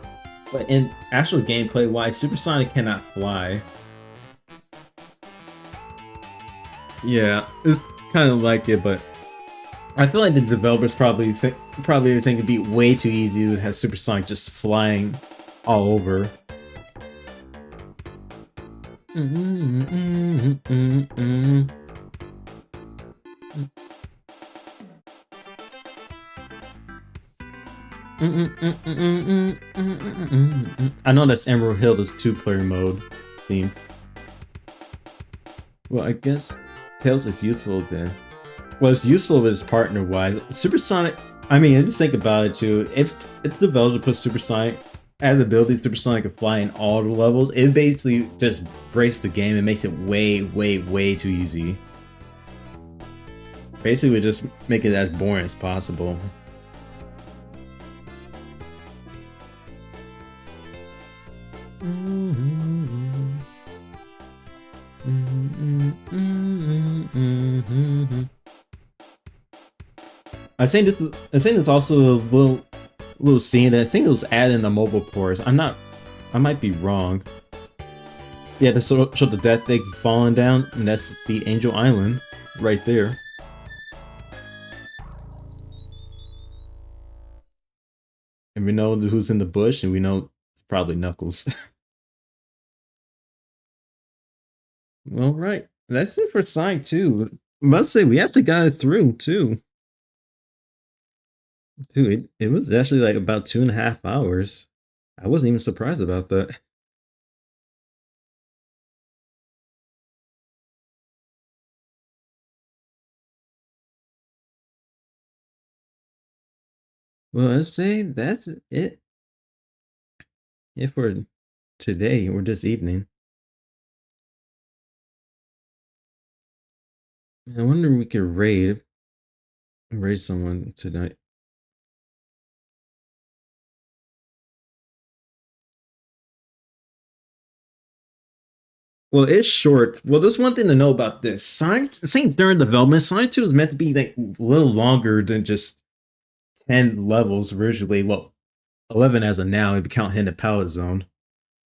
But in actual gameplay wise, Super Sonic cannot fly. Yeah, it's kind of like it, but I feel like the developers probably think it'd be way too easy to have Super Sonic just flying all over. I know that's Emerald Hilda's 2-player mode theme. Well, I guess Tails is useful then. Well, it's useful with his partner wise. Super Sonic, I mean, just think about it too. If the developer puts Super Sonic as ability, Super Sonic can fly in all the levels, it basically just breaks the game and makes it way, way, way too easy. Basically, just make it as boring as possible. I think there's also a little scene that I think it was added in the mobile ports. I might be wrong. Yeah, to show the death egg falling down, and that's the Angel Island right there. And we know who's in the bush, and we know it's probably Knuckles. All right, that's it for Sonic 2. Must say we actually got it through too. Dude, it was actually like about 2.5 hours. I wasn't even surprised about that. Well, let's say that's it. For today or this evening. I wonder if we could raid someone tonight. Well, it's short. Well, there's one thing to know about this. Sonic, saying during development, Sonic 2 is meant to be like a little longer than just 10 levels originally. Well, 11 as of now, if you count Hidden Power Zone.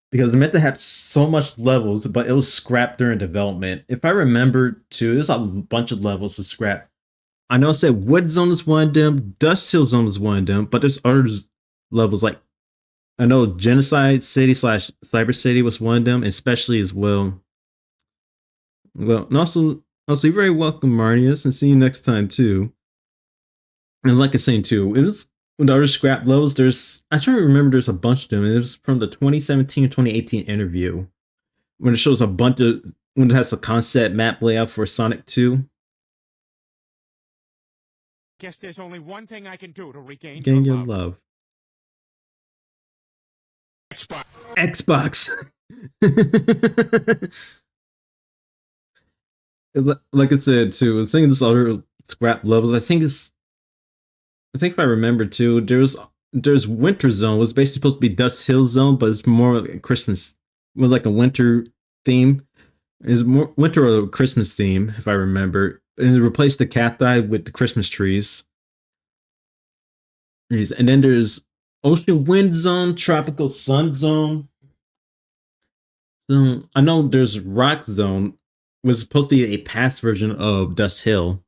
Because they're meant to have so much levels, but it was scrapped during development. If I remember too, there's a bunch of levels to scrap. I know I said Wood Zone is one of them, Dust Hill Zone is one of them, but there's other levels like I know Genocide City / Cyber City was one of them, especially as well. Well, and also you're very welcome, Marnius, and see you next time too. And like I was saying too, it was with the other scrap levels. I try to remember there's a bunch of them. And it was from the 2017 or 2018 interview when it shows a bunch of when it has a concept map layout for Sonic 2. Guess there's only one thing I can do to regain your love. Xbox. Like I said too, I think there's other scrap levels. I think if I remember too, there's Winter Zone. It was basically supposed to be Dust Hill Zone, but it's more like Christmas. It was like a winter theme. It's more winter or Christmas theme, if I remember. And it replaced the cacti with the Christmas trees. And then there's Ocean Wind Zone, Tropical Sun Zone. So I know there's Rock Zone was supposed to be a past version of Dust Hill,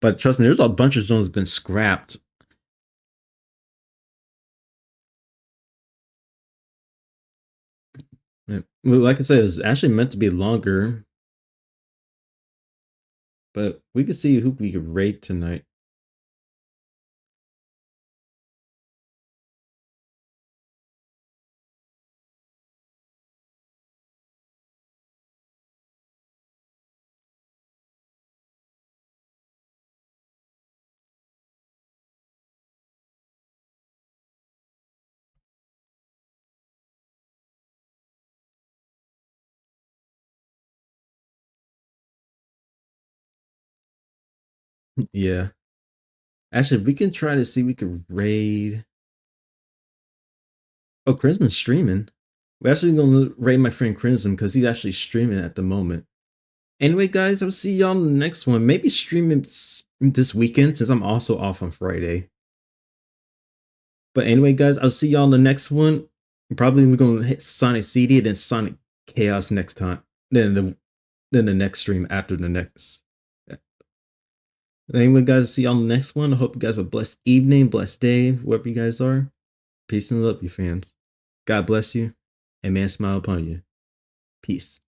but trust me, there's a bunch of zones been scrapped. Well, like I said, it was actually meant to be longer, but we could see who we could raid tonight. Yeah. Actually, we can try to see we could raid. Oh, Crimson's streaming. We're actually gonna raid my friend Crimson because he's actually streaming at the moment. Anyway, guys, I'll see y'all in the next one. Maybe streaming this weekend since I'm also off on Friday. But anyway, guys, I'll see y'all in the next one. Probably we're gonna hit Sonic CD and then Sonic Chaos next time. Then the next stream after the next. Anyway, guys, see y'all in the next one. I hope you guys have a blessed evening, blessed day, wherever you guys are. Peace and love, you fans. God bless you, and man smile upon you. Peace.